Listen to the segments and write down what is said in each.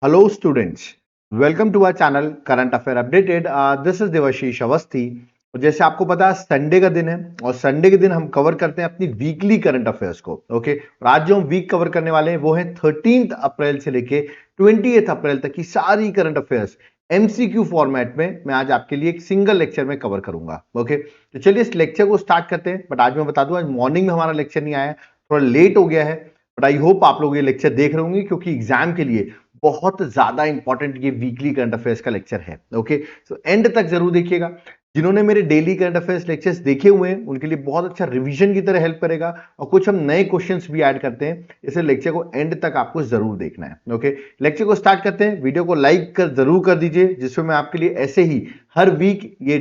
Hello students, welcome to our channel Current Affair Updated. This is Debashish Awasthi. और जैसे आपको पता है संडे का दिन है और संडे के दिन हम कवर करते हैं अपनी वीकली करंट अफेयर्स को। ओके, और आज जो हम वीक कवर करने वाले हैं वो है 13 अप्रैल से लेके 28 अप्रैल तक की सारी करंट अफेयर्स एमसीक्यू फॉर्मेट में मैं आज आपके लिए एक सिंगल लेक्चर में कवर करूंगा। ओके, तो चलिए इस लेक्चर को स्टार्ट करते हैं। बट आज मैं बता दूं, आज मॉर्निंग में हमारा लेक्चर नहीं आया, थोड़ा लेट हो गया है। बट आई होप आप लोग ये लेक्चर देख रहे होंगे क्योंकि एग्जाम के लिए बहुत ज्यादा इंपॉर्टेंट ये वीकली करंट अफेयर्स का लेक्चर है। ओके, सो एंड तक जरूर देखिएगा। जिन्होंने मेरे डेली करंट अफेयर्स लेक्चर्स देखे हुए हैं उनके लिए बहुत अच्छा रिवीजन की तरह हेल्प करेगा और कुछ हम नए क्वेश्चंस भी ऐड करते हैं, इसे लेक्चर को एंड तक आपको जरूर देखना है। ओके, लेक्चर को स्टार्ट करते हैं। वीडियो को लाइक कर जरूर कर दीजिए जिसमें मैं आपके लिए ऐसे ही हर वीक ये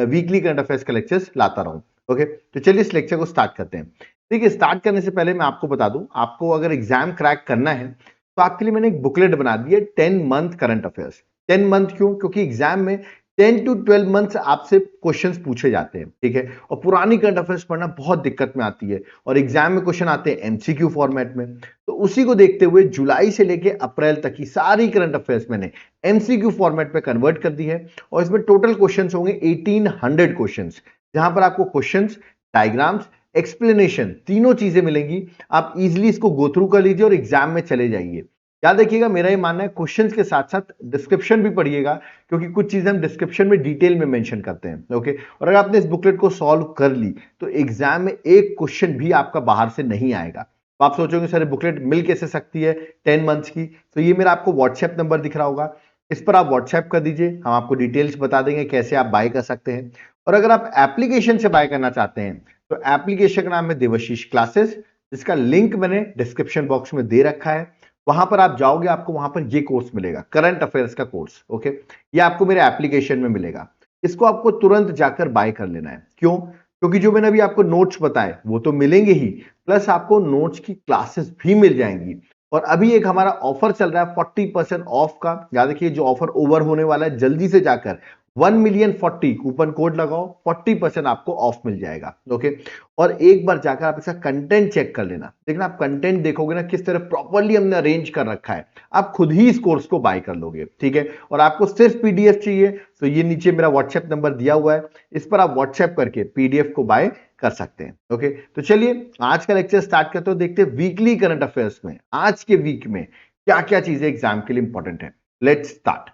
वीकली करंट अफेयर्स का लेक्चर्स लाता रहूं। ओके, तो चलिए इस लेक्चर को स्टार्ट करते हैं। देखिए, स्टार्ट करने से पहले मैं आपको बता दूं, आपको अगर एग्जाम क्रैक करना है तो आपके लिए मैंने एक बुकलेट बना दी है 10 मंथ करंट अफेयर्स। 10 मंथ क्यों? क्योंकि एग्जाम में 10 to 12 मंथ्स आपसे क्वेश्चंस पूछे जाते हैं, ठीक है। और पुरानी करंट अफेयर्स पढ़ना बहुत दिक्कत में आती है और एग्जाम में क्वेश्चन आते हैं एमसीक्यू फॉर्मेट में। तो उसी को देखते हुए जुलाई से लेके अप्रैल तक की सारी करंट अफेयर्स मैंने एमसीक्यू फॉर्मेट में कन्वर्ट कर दी है और इसमें टोटल क्वेश्चंस होंगे 1800 क्वेश्चंस, जहां पर आपको क्वेश्चंस, डायग्राम्स, एक्सप्लेनेशन तीनों चीजें मिलेंगी। आप इजीली इसको गो थ्रू कर लीजिए और एग्जाम में चले जाइए। याद रखिएगा, मेरा ये मानना है क्वेश्चंस के साथ साथ डिस्क्रिप्शन भी पढ़िएगा क्योंकि कुछ चीजें हम डिस्क्रिप्शन में डिटेल में मेंशन करते हैं। ओके, और अगर आपने इस बुकलेट को सॉल्व कर ली तो एग्जाम में एक क्वेश्चन भी आपका बाहर से नहीं आएगा। तो आप सोचोगे सर बुकलेट मिल कैसे सकती है 10 मंथ्स की? तो ये मेरा आपको व्हाट्सएप नंबर दिख रहा होगा, इस पर आप व्हाट्सएप कर दीजिए, हम आपको डिटेल्स बता देंगे कैसे आप बाय कर सकते हैं। और अगर आप एप्लीकेशन से बाय करना चाहते हैं तो एप्लीकेशन का नाम है देवाशीष क्लासेस, जिसका लिंक मैंने डिस्क्रिप्शन बॉक्स में दे रखा है। वहां पर आप जाओगे, आपको वहां पर ये कोर्स मिलेगा, करंट अफेयर्स का कोर्स। ओके, ये आपको मेरे एप्लीकेशन में मिलेगा। इसको आपको तुरंत जाकर बाय कर लेना है। क्यों? क्योंकि जो मैंने अभी आपको नोट्स बताए वो तो मिलेंगे ही, प्लस आपको नोट्स की क्लासेस भी मिल जाएंगी। और अभी एक हमारा ऑफर चल रहा है 40% ऑफ का। याद रखिए, जो ऑफर ओवर होने वाला है, जल्दी से जाकर 1,000,040 कूपन कोड लगाओ, 40% आपको ऑफ मिल जाएगा। ओके, और एक बार जाकर आप इसका कंटेंट चेक कर लेना। देखना, आप कंटेंट देखोगे ना किस तरह प्रॉपर्ली हमने अरेंज कर रखा है, आप खुद ही इस कोर्स को बाय कर लोगे, ठीक है। और आपको सिर्फ पीडीएफ चाहिए तो ये नीचे मेरा व्हाट्सएप नंबर दिया हुआ है, इस पर आप व्हाट्सएप करके पीडीएफ को बाय कर सकते हैं। ओके, तो चलिए आज का लेक्चर स्टार्ट करते हो। देखते हैं वीकली करंट अफेयर्स में आज के वीक में क्या क्या चीजें एग्जाम के लिए इंपॉर्टेंट है। Let's start.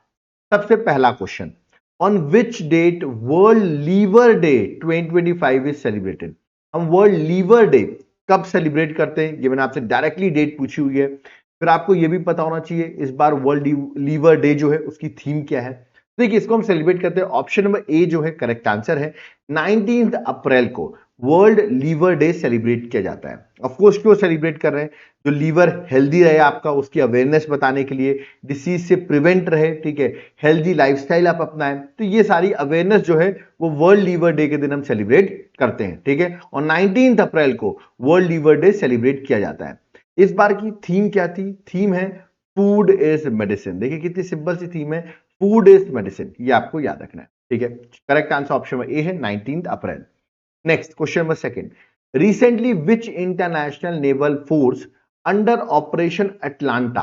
सबसे पहला question, on which date world liver day 2025 is celebrated? हम वर्ल्ड लीवर डे कब सेलिब्रेट करते हैं, ये मैंने आपसे डायरेक्टली डेट पूछी हुई है। फिर आपको ये भी पता होना चाहिए इस बार वर्ल्ड लीवर डे जो है उसकी थीम क्या है। देखिए, इसको हम सेलिब्रेट करते हैं, ऑप्शन नंबर ए जो है करेक्ट आंसर है। 19 अप्रैल को वर्ल्ड लीवर डे सेलिब्रेट किया जाता है। ऑफ कोर्स क्यों सेलिब्रेट कर रहे हैं? जो लीवर हेल्दी रहे आपका, उसकी अवेयरनेस बताने के लिए, डिसीज से प्रिवेंट रहे, ठीक है, हेल्दी लाइफस्टाइल आप अपनाएं, तो ये सारी अवेयरनेस जो है वो वर्ल्ड लीवर डे के दिन हम सेलिब्रेट करते हैं, ठीक है। और 19 अप्रैल को वर्ल्ड लीवर डे सेलिब्रेट किया जाता है। इस बार की थीम क्या थी? थीम है फूड इज मेडिसिन। देखिए कितनी सिंपल सी थीम है, फूड इज मेडिसिन, ये आपको याद रखना है, ठीक है। करेक्ट आंसर ऑप्शन में ए है, 19 अप्रैल। Next question number second, recently which international naval force under operation Atalanta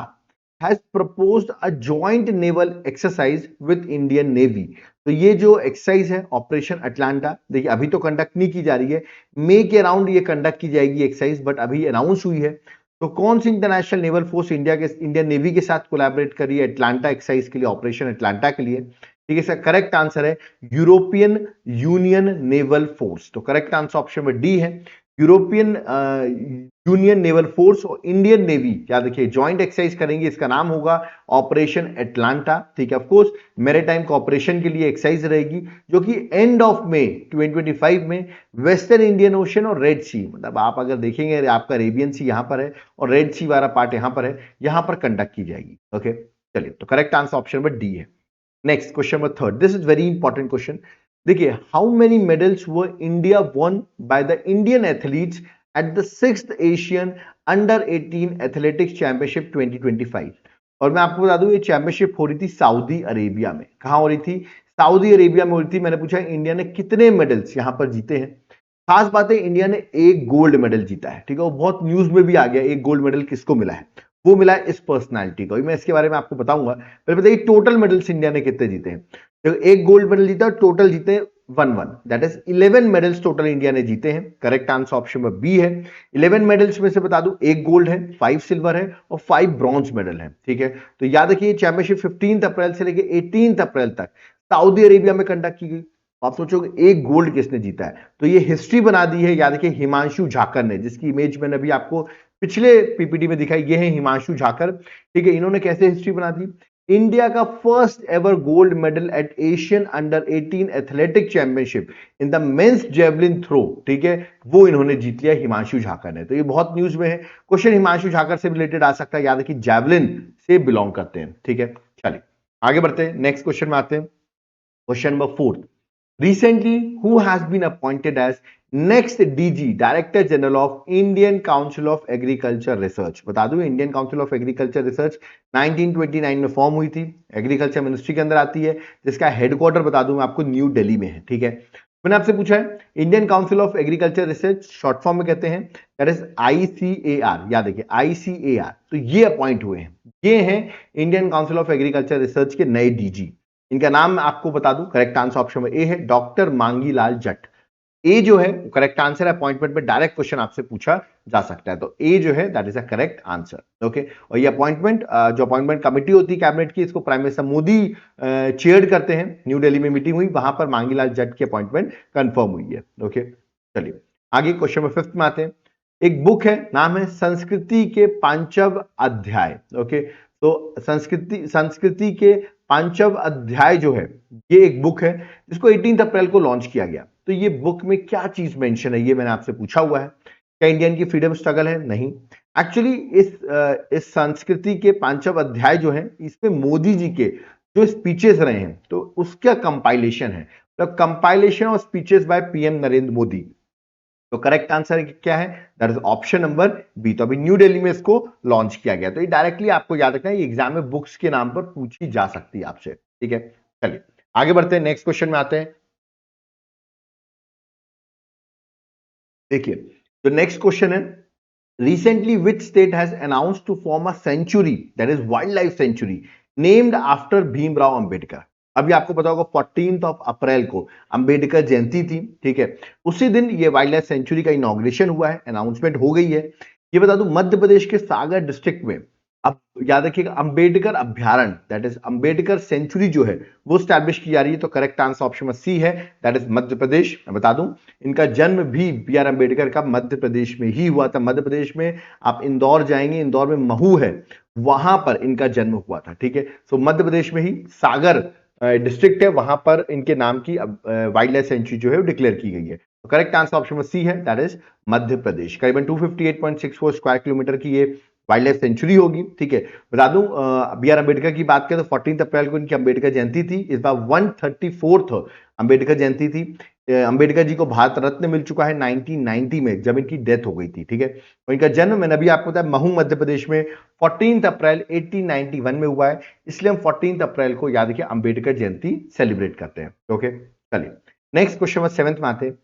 has proposed a joint naval exercise with Indian navy? तो ये जो एक्सरसाइज है ऑपरेशन अटलांटा, देखिए अभी तो कंडक्ट नहीं की जा रही है, मई के अराउंड ये कंडक्ट की जाएगी एक्सरसाइज, बट अभी अनाउंस हुई है। तो कौन सी international naval force Indian navy के साथ कोलैबोरेट कर रही है अटलांटा एक्सरसाइज के लिए, ऑपरेशन अटलांटा के लिए? ठीक है, सर करेक्ट आंसर है यूरोपियन यूनियन नेवल फोर्स। तो करेक्ट आंसर ऑप्शन में डी है, यूरोपियन यूनियन नेवल फोर्स और इंडियन नेवी, याद रखिए जॉइंट एक्सरसाइज करेंगे, इसका नाम होगा ऑपरेशन एटलांटा, ठीक है। ऑफ कोर्स मैरीटाइम कोऑपरेशन के लिए एक्सरसाइज रहेगी जो कि एंड ऑफ मई 2025 में वेस्टर्न इंडियन ओशन और रेड सी, मतलब आप अगर देखेंगे आपका अरेबियन सी यहां पर है और रेड सी वाला पार्ट यहां पर है, यहां पर कंडक्ट की जाएगी। ओके, चलिए, तो correct answer option number D है। Next question number third, this is very important question. देखिए, how many medals were India won by the Indian athletes at the 6th Asian under 18 athletics championship 2025? और मैं आपको बता दूं ये championship हो रही थी सऊदी अरेबिया में। कहां हो रही थी? सऊदी अरेबिया में हो रही थी। मैंने पूछा इंडिया ने कितने मेडल्स यहां पर जीते हैं। खास बात है, इंडिया ने एक गोल्ड मेडल जीता है, ठीक है, वो बहुत न्यूज में भी आ गया एक गोल्ड मेडल किसको मिला है। वो मिला है इस पर्सनालिटी को। मैं इसके बारे में आपको बताऊंगा। पहले बताइए टोटल मेडल्स इंडिया ने कितने जीते हैं। तो एक गोल्ड मेडल जीता, टोटल जीते 1-1, that is 11 medals total India ने जीते हैं। करेक्ट आंसर ऑप्शन में बी है। 11 मेडल्स में से बता दूं, एक गोल्ड है, 5 सिल्वर है और 5 ब्रॉन्ज मेडल है। ठीक है, तो याद रखिए चैंपियनशिप 15 अप्रैल से लेकर 18 अप्रैल तक सऊदी अरेबिया में कंडक्ट की गई। आप सोचोगे एक गोल्ड किसने जीता है, तो ये हिस्ट्री बना दी है। याद रखिए हिमांशु झाकर ने, जिसकी इमेज मैंने अभी आपको पिछले पीपीटी में दिखाई, ये है हिमांशु झाकर। ठीक है, इन्होंने कैसे हिस्ट्री बना दी, इंडिया का first ever gold medal at Asian under 18 athletic championship in the men's javelin throw, ठीक है, वो इन्होंने जीत लिया हिमांशु झाकर ने। तो ये बहुत न्यूज में है। क्वेश्चन हिमांशु झाकर से रिलेटेड आ सकता है, याद रखिए जेवलिन से बिलोंग करते हैं। ठीक है, चलिए आगे बढ़ते हैं, नेक्स्ट क्वेश्चन में आते हैं। Question number 4, recently who has been appointed as next DG director general of Indian council of agriculture research. बता दूं Indian council of agriculture research 1929 में फॉर्म हुई थी, एग्रीकल्चर मिनिस्ट्री के अंदर आती है, जिसका हेडक्वार्टर बता दूं मैं आपको न्यू दिल्ली में है। ठीक है, मैंने आपसे पूछा है Indian council of agriculture research short form में कहते हैं, दैट इज ICAR। याद रखिए ICAR, तो ये अपॉइंट हुए हैं, ये हैं Indian council of agriculture research के नए DG। इनका नाम आपको बता दूं, करेक्ट आंसर ऑप्शन में ए है, डॉक्टर मांगीलाल जट। ए जो है करेक्ट आंसर है, अपॉइंटमेंट में डायरेक्ट क्वेश्चन आपसे पूछा जा सकता है, तो ए जो है that is a correct answer. Okay, और ये अपॉइंटमेंट जो अपॉइंटमेंट कमेटी होती है कैबिनेट की, इसको प्राइम मिनिस्टर मोदी चेयर करते हैं। न्यू दिल्ली में मीटिंग हुई, वहां पर मांगीलाल जट की अपॉइंटमेंट कंफर्म हुई है। ओके, चलिए आगे क्वेश्चन नंबर 5 में आते हैं। एक बुक है, नाम है संस्कृति के पांचव अध्याय। ओके, तो संस्कृति के पांचव अध्याय जो है, ये एक बुक है जिसको 18 अप्रैल को लॉन्च किया गया। तो ये बुक में क्या चीज मेंशन है, ये मैंने आपसे पूछा हुआ है। क्या इंडियन की फ्रीडम स्ट्रगल है? नहीं। एक्चुअली इस संस्कृति के पांचव अध्याय जो है, इसमें मोदी जी के जो स्पीचेस रहे हैं, तो उसका कंपाइलेशन है, तो compilation of speeches by PM Narendra Modi. तो करेक्ट आंसर क्या है, that is option number B. तो अभी न्यू दिल्ली में इसको लॉन्च किया गया। तो ये डायरेक्टली आपको याद रखना है, ये एग्जाम में बुक्स के नाम पर पूछी जा सकती है आपसे। ठीक है, चलिए आगे बढ़ते हैं, नेक्स्ट क्वेश्चन में आते हैं। देखिए जो नेक्स्ट क्वेश्चन है, recently which state has announced to form a sanctuary, that is wildlife sanctuary, named after Bhimrao Ambedkar. अभी आपको पता होगा 14 अप्रैल को अंबेडकर जयंती थी। ठीक है, उसी दिन ये वाइल्ड लाइफ सेंचुरी का इनॉग्रेशन हुआ है, अनाउंसमेंट हो गई है। ये बता दूं मध्य प्रदेश के सागर डिस्ट्रिक्ट में, अब याद रखिएगा अंबेडकर अभ्यारण्य, दैट इज अंबेडकर सेंचुरी जो है वो स्टैब्लिश की जा रही है। तो करेक्ट आंसर ऑप्शन में सी है, दैट इज मध्य प्रदेश। मैं बता दूं इनका जन्म भी BR अंबेडकर का मध्य प्रदेश में ही हुआ था। मध्य प्रदेश में आप इंदौर जाएंगे, इंदौर में महू है, वहां पर इनका जन्म हुआ था। ठीक है, सो मध्य प्रदेश में ही सागर डिस्ट्रिक्ट है, वहां पर इनके नाम की वाइल्ड लाइफ सेंचुरी जो है वो डिक्लेयर की गई है। तो करेक्ट आंसर ऑप्शन में सी है, दैट इज मध्य प्रदेश। करीबन 258.64 स्क्वायर किलोमीटर की ये वाइल्ड लाइफ सेंचुरी होगी। ठीक है, बता दूं BR अंबेडकर की बात करें तो 14 अप्रैल को इनकी अंबेडकर जयंती थी। इस बार 134th अंबेडकर जयंती थी। अंबेडकर जी को भारत रत्न मिल चुका है 1990 में, जब इनकी डेथ हो गई थी। ठीक है, और इनका जन्म मैंने अभी आपको बताया महू मध्य प्रदेश में 14 अप्रैल 1891 में हुआ है, इसलिए हम 14 अप्रैल को याद रखिए अंबेडकर जयंती सेलिब्रेट करते हैं। ओके, चलिए नेक्स्ट क्वेश्चन में 7th में आते हैं।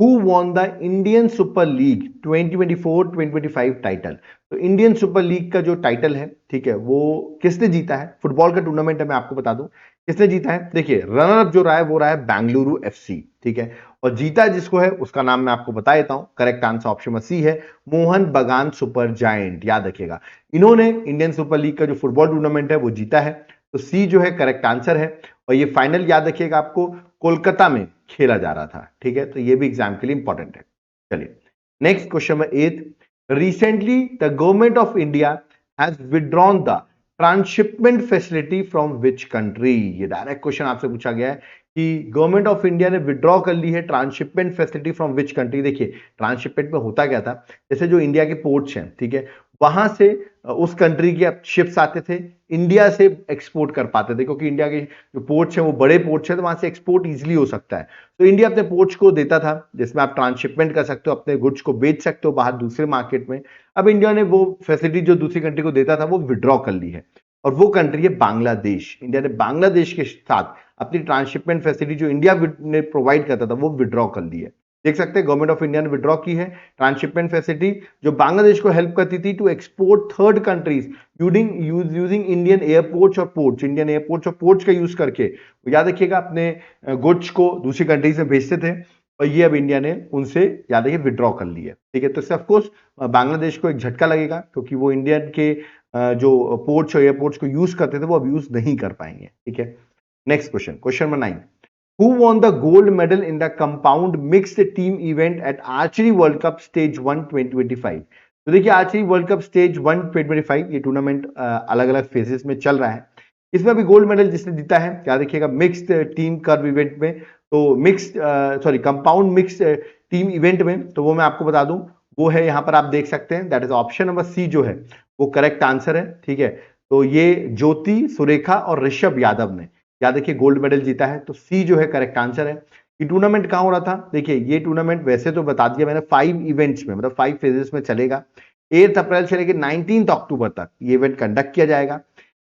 Who won the Indian Super League 2024-2025 title? तो इंडियन सुपर लीग का जो टाइटल है, ठीक है, वो किसने जीता है? फुटबॉल का टूर्नामेंट है, मैं आपको बता दूं किसने जीता है। देखिए रनर अप जो रहा है वो रहा है बेंगलुरु FC। ठीक है, और जीता जिसको है उसका नाम मैं आपको बता देता हूं, करेक्ट आंसर ऑप्शन में सी है, मोहन बगान सुपर जायंट। याद रखिएगा इन्होंने इंडियन सुपर लीग का जो फुटबॉल टूर्नामेंट है वो जीता है, तो सी जो है करेक्ट आंसर है। और ये फाइनल याद रखिएगा आपको कोलकाता में खेला जा रहा था। ठीक है, तो ये भी एग्जाम के लिए इंपॉर्टेंट है। चलिए नेक्स्ट क्वेश्चन में 8th, recently the government of India has withdrawn the transshipment facility from which country. ये डायरेक्ट क्वेश्चन आपसे पूछा गया है कि गवर्नमेंट ऑफ इंडिया ने विड्रॉ कर ली है transshipment facility from which country. देखिए ट्रांसशिपमेंट में होता क्या था, जैसे जो इंडिया के पोर्ट्स हैं, ठीक है, वहां से उस कंट्री के शिप्स आते थे, इंडिया से एक्सपोर्ट कर पाते थे, क्योंकि इंडिया के जो पोर्ट्स हैं वो बड़े पोर्ट्स हैं, तो वहां से एक्सपोर्ट इजीली हो सकता है। तो इंडिया अपने पोर्ट्स को देता था, जिसमें आप ट्रांसशिपमेंट कर सकते हो, अपने गुड्स को बेच सकते हो बाहर दूसरे मार्केट में। अब इंडिया ने वो फैसिलिटी जो दूसरी कंट्री को देता था वो विड्रॉ कर ली है, और वो कंट्री है बांग्लादेश। इंडिया ने बांग्लादेश के साथ अपनी ट्रांसशिपमेंट फैसिलिटी जो इंडिया ने प्रोवाइड करता था वो विड्रॉ कर ली है। देख सकते हैं गवर्नमेंट ऑफ इंडिया ने विड्रॉ की है ट्रांसशिपमेंट फैसिलिटी जो बांग्लादेश को हेल्प करती थी to export third countries using Indian airports और पोर्ट्स, इंडियन एयरपोर्ट्स और पोर्ट्स का यूज करके याद रखिएगा अपने गुड्स को दूसरी कंट्रीज में भेजते थे और ये अब इंडिया ने उनसे याद रखिए विड्रॉ कर लिया, ठीक है। तो इससे ऑफकोर्स बांग्लादेश को एक झटका लगेगा क्योंकि वो इंडियन के जो पोर्ट्स और एयरपोर्ट्स को यूज करते थे वो अब यूज नहीं कर पाएंगे, ठीक है। Next question number 9, Who won the gold medal in the compound mixed team event at Archery World Cup Stage 1 2025? तो देखिए आर्चरी वर्ल्ड कप स्टेज 1 2025 ये टूर्नामेंट अलग अलग फेजेस में चल रहा है। इसमें अभी गोल्ड मेडल जिसने जीता है क्या देखिएगा मिक्स्ड टीम कर्व इवेंट में, तो कंपाउंड मिक्स्ड टीम इवेंट में, तो वो मैं आपको बता दूं वो है यहाँ पर आप देख सकते हैं that is option number C जो है वो करेक्ट आंसर है, ठीक है। तो ये ज्योति सुरेखा और ऋषभ यादव ने याद रखिए गोल्ड मेडल जीता है, तो सी जो है करेक्ट आंसर है। ये टूर्नामेंट कहां हो रहा था, देखिए ये टूर्नामेंट वैसे तो बता दिया मैंने 5 इवेंट्स में मतलब 5 फेजेस में चलेगा। 8 अप्रैल से लेकर 19 अक्टूबर तक ये इवेंट कंडक्ट किया जाएगा।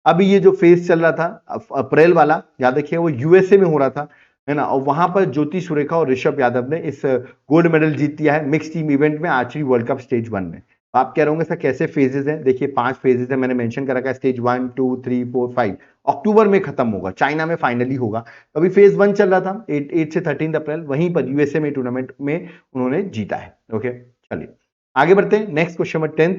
अभी ये जो फेज चल रहा था अप्रैल वाला याद रखिए वो यूएसए में हो रहा था, है ना, और वहां पर ज्योति सुरेखा और ऋषभ यादव ने इस गोल्ड मेडल जीत लिया है मिक्स टीम इवेंट में आर्चरी वर्ल्ड कप स्टेज 1 में। आप कह रहे होंगे सर कैसे फेजेस हैं, देखिए 5 फेजेस है मैंने मेंशन कर रखा है, स्टेज 1 2 3 4 5 अक्टूबर में खत्म होगा, चाइना में फाइनली होगा। अभी फेज 1 चल रहा था 8 से 13 अप्रैल, वहीं पर यूएसए में टूर्नामेंट में उन्होंने जीता है। ओके चलिए आगे बढ़ते हैं। Next question number 10,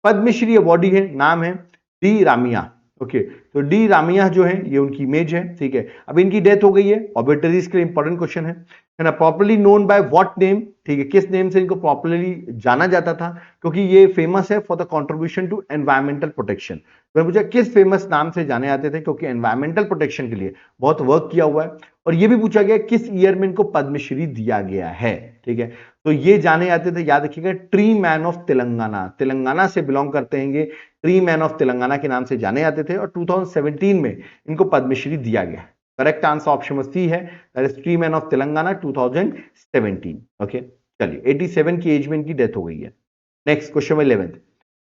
Padmashri awardee है, नाम है डी रामिया। ओके तो डी रामिया जो है ये उनकी इमेज है, ठीक है। अब इनकी डेथ हो गई है, ऑब्जेक्टरीज के लिए इंपॉर्टेंट क्वेश्चन है ना। Popularly known by what name, ठीक है, किस नेम से इनको पॉपुलरली जाना जाता था, क्योंकि ये फेमस है for the contribution to environmental protection. तो पूछा किस फेमस नाम से जाने जाते थे, क्योंकि एनवायरमेंटल प्रोटेक्शन के लिए बहुत वर्क किया हुआ है। और ये भी पूछा गया किस ईयर में इनको पद्मश्री दिया गया है, ठीक है। तो ये जाने जाते थे याद रखिएगा tree man of Telangana, Telangana से बिलोंग करते हैं ये, ट्री मैन ऑफ तेलंगाना के नाम से जाने जाते थे और 2017 में इनको पद्मश्री दिया गया। करेक्ट आंसर ऑप्शन सी है, that is tree man of Telangana 2017। Okay चलिए 87 की एज में इनकी डेथ हो गई है। Next question 11,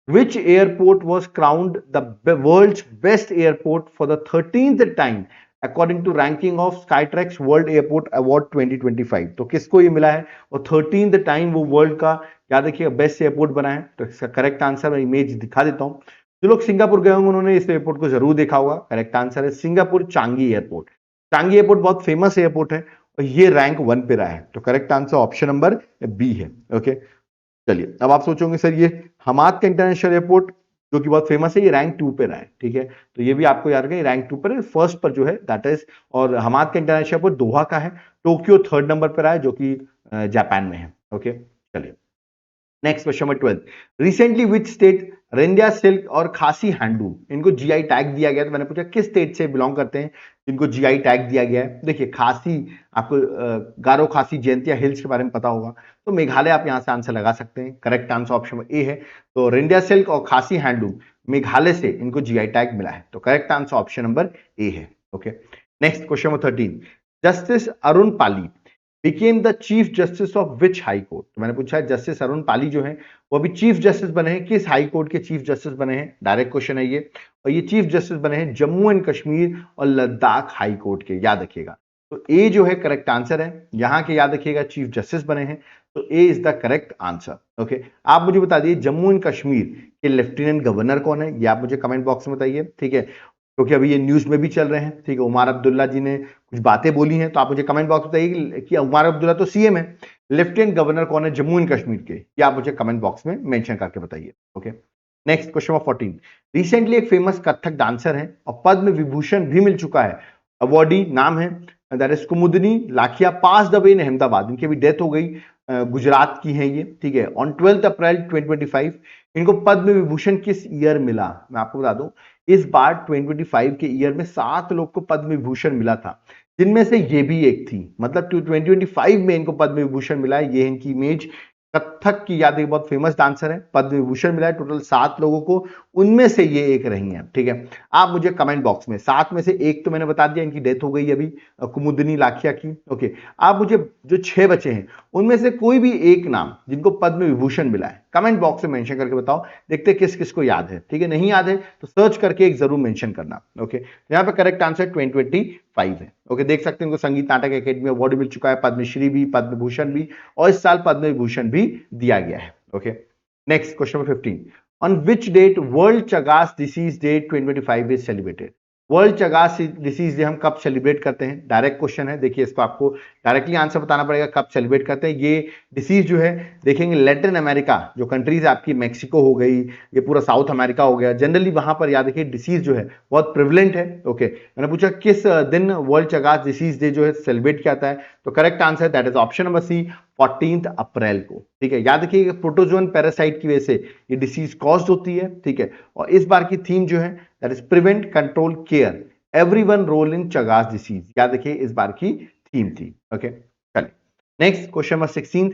which airport was crowned the world's best airport for the 13th time according to ranking of Skytrax World Airport Award 2025? तो किसको ये मिला है और 13th टाइम वो वर्ल्ड का याद रखिएगा बेस्ट एयरपोर्ट बना है। तो इसका करेक्ट आंसर मैं इमेज दिखा देता हूं, जो लोग सिंगापुर गए होंगे उन्होंने इस एयरपोर्ट को जरूर देखा होगा। करेक्ट आंसर है Singapore Changi airport. Changi airport बहुत फेमस एयरपोर्ट है और ये रैंक 1 पे रहा है, तो correct answer option number B है। ओके चलिए अब आप सोचोगे सर ये हमाद का इंटरनेशनल एयरपोर्ट जो कि बहुत फेमस है ये रैंक 2 पे रहा है, ठीक है। तो ये भी आपको याद रखें रैंक 2 पर है, फर्स्ट पर जो है दैट इज, और हमाद का इंटरनेशनल एयरपोर्ट दोहा का है, टोक्यो 3rd नंबर पर रहा है जो कि जापान में है। ओके चलिए next question number 12, recently which state Ryndia silk और खासी हैंडलूम इनको जीआई टैग दिया गया। तो मैंने पूछा किस स्टेट से बिलोंग करते हैं जिनको जीआई टैग दिया गया है। देखिए खासी आपको गारो खासी जयंतिया हिल्स के बारे में पता होगा, तो मेघालय आप यहां से आंसर लगा सकते हैं। करेक्ट आंसर ऑप्शन ए है, तो रेंडिया सिल्क और खासी हैंडलूम मेघालय से इनको जीआई टैग मिला है, तो correct answer option number A है। Okay next question number 13, justice Arun Pali became the chief justice of which high court. तो मैंने पूछा है जस्टिस अरुण पाली जो है वो अभी चीफ जस्टिस बने हैं, किस हाई कोर्ट के चीफ जस्टिस बने हैं, डायरेक्ट क्वेश्चन है ये। और ये चीफ जस्टिस बने हैं जम्मू एंड कश्मीर और लद्दाख हाई कोर्ट के, याद रखिएगा। तो ए जो है करेक्ट आंसर है, यहां के याद रखिएगा चीफ जस्टिस बने हैं, तो A is the correct answer. Okay आप मुझे बता दिए जम्मू एंड कश्मीर के लेफ्टिनेंट गवर्नर कौन है, ये आप मुझे कमेंट बॉक्स में बताइए, ठीक है, क्योंकि अभी ये न्यूज में भी चल रहे हैं, ठीक है। उमर अब्दुल्ला जी ने कुछ बातें बोली हैं, तो आप मुझे कमेंट बॉक्स में बताइए कि उमर अब्दुल्ला तो सीएम है, लेफ्टिनेंट गवर्नर कौन है जम्मू एंड कश्मीर के, ये आप मुझे कमेंट बॉक्स में मेंशन करके बताइए। Okay next question number 14, recently एक फेमस कथक डांसर है और पद्म विभूषण भी मिल चुका है, अवॉर्डी नाम है दैट इज कुमुदनी लाखिया, पास द वे इन अहमदाबाद, इनकी भी डेथ हो गई, गुजरात की है ये, ठीक है। ऑन 12 अप्रैल 2025 इनको पद्म विभूषण किस ईयर मिला, मैं आपको बता दूं इस बार 2025 के ईयर में 7 लोग को पद्म विभूषण मिला था, जिनमें से ये भी एक थी, मतलब 2025 में इनको पद्म विभूषण मिला है। ये इनकी इमेज, कथक की याद एक बहुत फेमस डांसर है, पद्म विभूषण मिला है टोटल 7 लोगों को, उनमें से ये एक रही हैं, ठीक है। आप मुझे कमेंट बॉक्स में 7 में से एक तो मैंने बता दिया इनकी डेथ हो गई अभी कुमुदनी लाखिया की। ओके आप मुझे जो 6 बचे हैं उनमें से कोई भी एक नाम जिनको पद्म विभूषण मिला है कमेंट बॉक्स में मेंशन करके बताओ, देखते किस किस को याद है, ठीक है। नहीं याद है तो सर्च करके एक जरूर मेंशन करना। ओके यहाँ पे करेक्ट आंसर 2025 5 है। ओके, देख सकते हैं इनको संगीत नाटक एकेडमी अवार्ड मिल चुका है, पद्मश्री भी, पद्म भूषण भी, और इस साल पद्म विभूषण भी दिया गया है। Okay, next question number 15, on which date world Chagas disease day 2025 is celebrated. World Chagas disease day हम कब सेलिब्रेट करते हैं, डायरेक्ट क्वेश्चन है। देखिए इसको आपको डायरेक्टली आंसर बताना पड़ेगा कब सेलिब्रेट करते हैं। ये डिसीज जो है देखेंगे लैटिन अमेरिका जो कंट्रीज है आपकी, मैक्सिको हो गई, ये पूरा साउथ अमेरिका हो गया, जनरली वहां पर याद रखिए डिसीज जो है बहुत प्रिवलेंट है। ओके, मैंने पूछा किस दिन वर्ल्ड चगास डिसीज डे जो है सेलिब्रेट किया जाता है, तो correct answer that is option number C, 14 April को। ठीक है, याद रखिए प्रोटोजोन पैरासाइट की वजह से ये डिसीज कॉज्ड होती है। ठीक है, और इस बार की थीम जो है that is prevent, control, care, everyone role in Chagas disease, याद रखिए इस बार की थीम थी। ओके, चलिए next question number 16,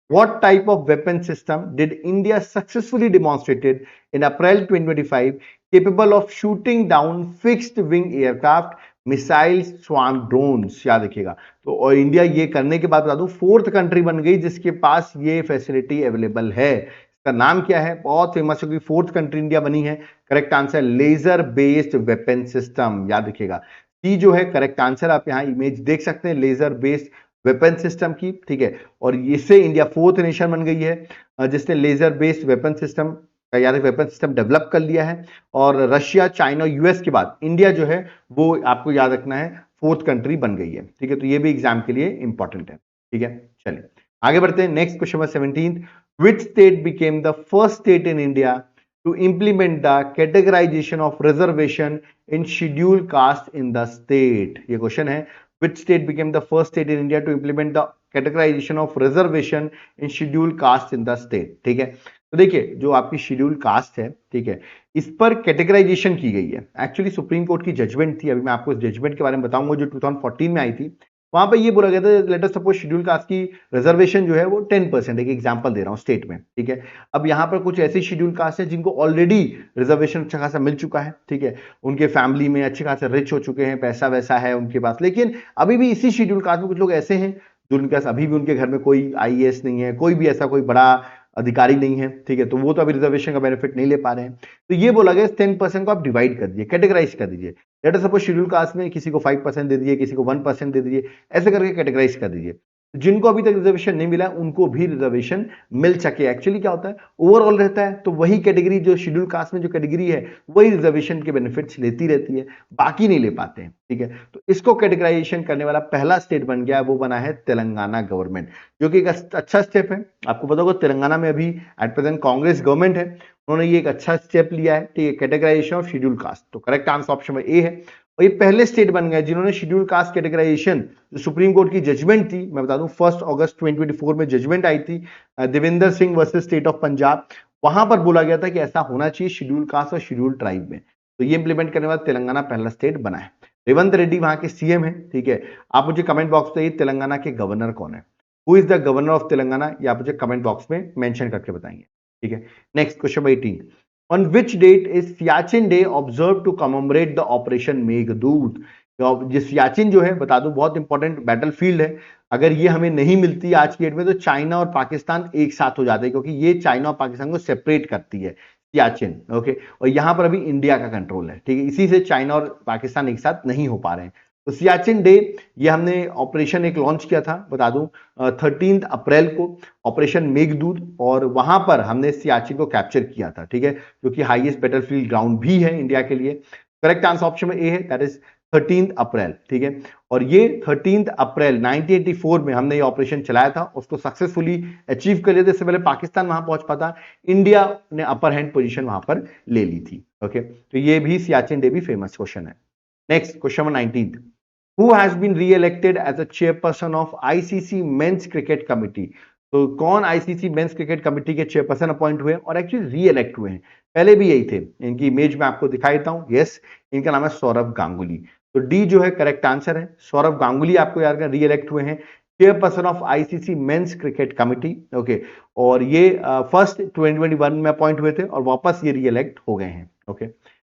what type of weapon system did India successfully demonstrated in April 2025 capable of shooting down fixed wing aircraft, missiles, swarm, drones, याद रखिएगा। तो और इंडिया ये करने के बाद बता दूं 4th कंट्री बन गई जिसके पास ये फैसिलिटी अवेलेबल है। इसका नाम क्या है, बहुत फेमस है क्योंकि 4th कंट्री इंडिया बनी है। Correct answer laser based weapon system, याद रखिएगा। सी जो है करेक्ट आंसर, आप यहाँ इमेज देख सकते हैं लेजर बेस्ड वेपन सिस्टम की। ठीक है, और इससे इंडिया 4th नेशन बन गई है जिसने लेजर बेस्ड वेपन सिस्टम यानी वेपन सिस्टम डेवलप कर लिया है। और रशिया, चाइना, यूएस के बाद इंडिया जो है वो आपको याद रखना है 4th कंट्री बन गई है। ठीक है, तो ये भी एग्जाम के लिए इंपॉर्टेंट है। ठीक है, चलिए आगे बढ़ते हैं। Next question number 17, which state became the first state in India to implement the categorization of reservation in scheduled caste in the state। ये क्वेश्चन है, which state became the first state in India to implement the categorization of reservation in scheduled caste in the state। ठीक है, तो देखिए जो आपकी schedule caste है, ठीक है, इस पर कैटेगराइजेशन की गई है। एक्चुअली सुप्रीम कोर्ट की जजमेंट थी, अभी मैं आपको इस जजमेंट के बारे में बताऊंगा जो 2014 में आई थी। वहां पर ये बोला गया था let us suppose schedule caste की रिजर्वेशन जो है वो 10%, एक एग्जांपल दे रहा हूं स्टेट में। ठीक है, अब यहाँ पर कुछ ऐसी शेड्यूल कास्ट है जिनको ऑलरेडी रिजर्वेशन अच्छा खासा मिल चुका है। ठीक है, उनके फैमिली में अच्छे खासे रिच हो चुके हैं, पैसा वैसा है उनके पास, लेकिन अभी भी इसी शेड्यूल कास्ट में कुछ लोग ऐसे हैं जो उनके पास अभी भी उनके घर में कोई आईएएस नहीं है, कोई भी ऐसा कोई बड़ा अधिकारी नहीं है। ठीक है, तो वो तो अभी रिजर्वेशन का बेनिफिट नहीं ले पा रहे हैं। तो ये बोला गया 10% को आप डिवाइड कर दीजिए, कैटेगराइज कर दीजिए। Let us suppose schedule caste में किसी को 5% दे दीजिए, किसी को 1% दे दीजिए, ऐसे करके कैटेगराइज कर दीजिए। जिनको अभी तक रिजर्वेशन नहीं मिला उनको भी रिजर्वेशन मिल सके। एक्चुअली क्या होता है, ओवरऑल रहता है तो वही कैटेगरी जो शेड्यूल कास्ट में जो कैटेगरी है वही रिजर्वेशन के बेनिफिट्स लेती रहती है, बाकी नहीं ले पाते हैं। ठीक है, तो इसको कैटेगराइजेशन करने वाला पहला स्टेट बन गया, वो बना है तेलंगाना गवर्नमेंट, जो कि एक अच्छा स्टेप है। आपको पता होगा तेलंगाना में अभी एट प्रेजेंट कांग्रेस गवर्नमेंट है, उन्होंने ये एक अच्छा स्टेप लिया है। ठीक है, कैटेगराइजेशन ऑफ शेड्यूल कास्ट, तो करेक्ट आंसर ऑप्शन ए है। और ये पहले स्टेट बन गए जिन्होंने शेड्यूल कास्ट कैटेगराइजेशन, जो सुप्रीम कोर्ट की जजमेंट थी, मैं बता दूं 1 अगस्त 2024 में जजमेंट आई थी Devendra Singh versus state of Punjab. वहां पर बोला गया था कि ऐसा होना चाहिए शेड्यूल कास्ट और शेड्यूल ट्राइब में, तो ये इंप्लीमेंट करने वाला तेलंगाना पहला स्टेट बना है। रेवंत रेड्डी वहां के सीएम है। ठीक है, आप मुझे कमेंट बॉक्स में तेलंगाना के गवर्नर कौन है, who is the governor of Telangana, ये आप मुझे कमेंट बॉक्स में मेंशन करके बताएंगे। ठीक है, next question 18, on which date is Siachen Day observed to commemorate the Operation Meghdoot. ये सियाचिन जो है बता दूं बहुत इंपॉर्टेंट बैटलफील्ड है। अगर ये हमें नहीं मिलती आज की डेट में तो चाइना और पाकिस्तान एक साथ हो जाते हैं, क्योंकि ये चाइना और पाकिस्तान को सेपरेट करती है सियाचिन। ओके, और यहां पर अभी इंडिया का कंट्रोल है। ठीक है, इसी से चाइना और पाकिस्तान एक साथ नहीं हो पा रहे हैं। तो सियाचिन डे ये हमने ऑपरेशन एक लॉन्च किया था, बता दूं 13 अप्रैल को, ऑपरेशन मेघदूत, और वहां पर हमने सियाचिन को कैप्चर किया था। ठीक है, जो कि हाईएस्ट बैटलफील्ड ग्राउंड भी है इंडिया के लिए। करेक्ट आंसर ऑप्शन में ए है, दैट इज 13 अप्रैल। ठीक है, और ये 13 अप्रैल 1984 में हमने ये ऑपरेशन चलाया था, उसको सक्सेसफुली अचीव कर लिया था। इससे पहले पाकिस्तान वहां पहुंच पाता, इंडिया ने अपर हैंड पोजीशन वहां पर ले ली थी। ओके, तो ये भी सियाचिन डे भी फेमस क्वेश्चन है। Next question 19, who has been re-elected as a chairperson of ICC Men's Cricket Committee। तो कौन आईसीसी मेंस क्रिकेट कमेटी के चेयरपर्सन अपॉइंट हुए और एक्चुअली री इलेक्ट हुए हैं, पहले भी यही थे। इनकी इमेज में आपको दिखाई देता हूं, यस, इनका नाम है सौरभ गांगुली। तो डी जो है करेक्ट आंसर है, सौरभ गांगुली आपको याद कर री इलेक्ट हुए हैं chairperson of ICC men's cricket committee. Okay, और ये फर्स्ट 2021 में अपॉइंट हुए थे और वापस ये री इलेक्ट हो गए हैं। Okay,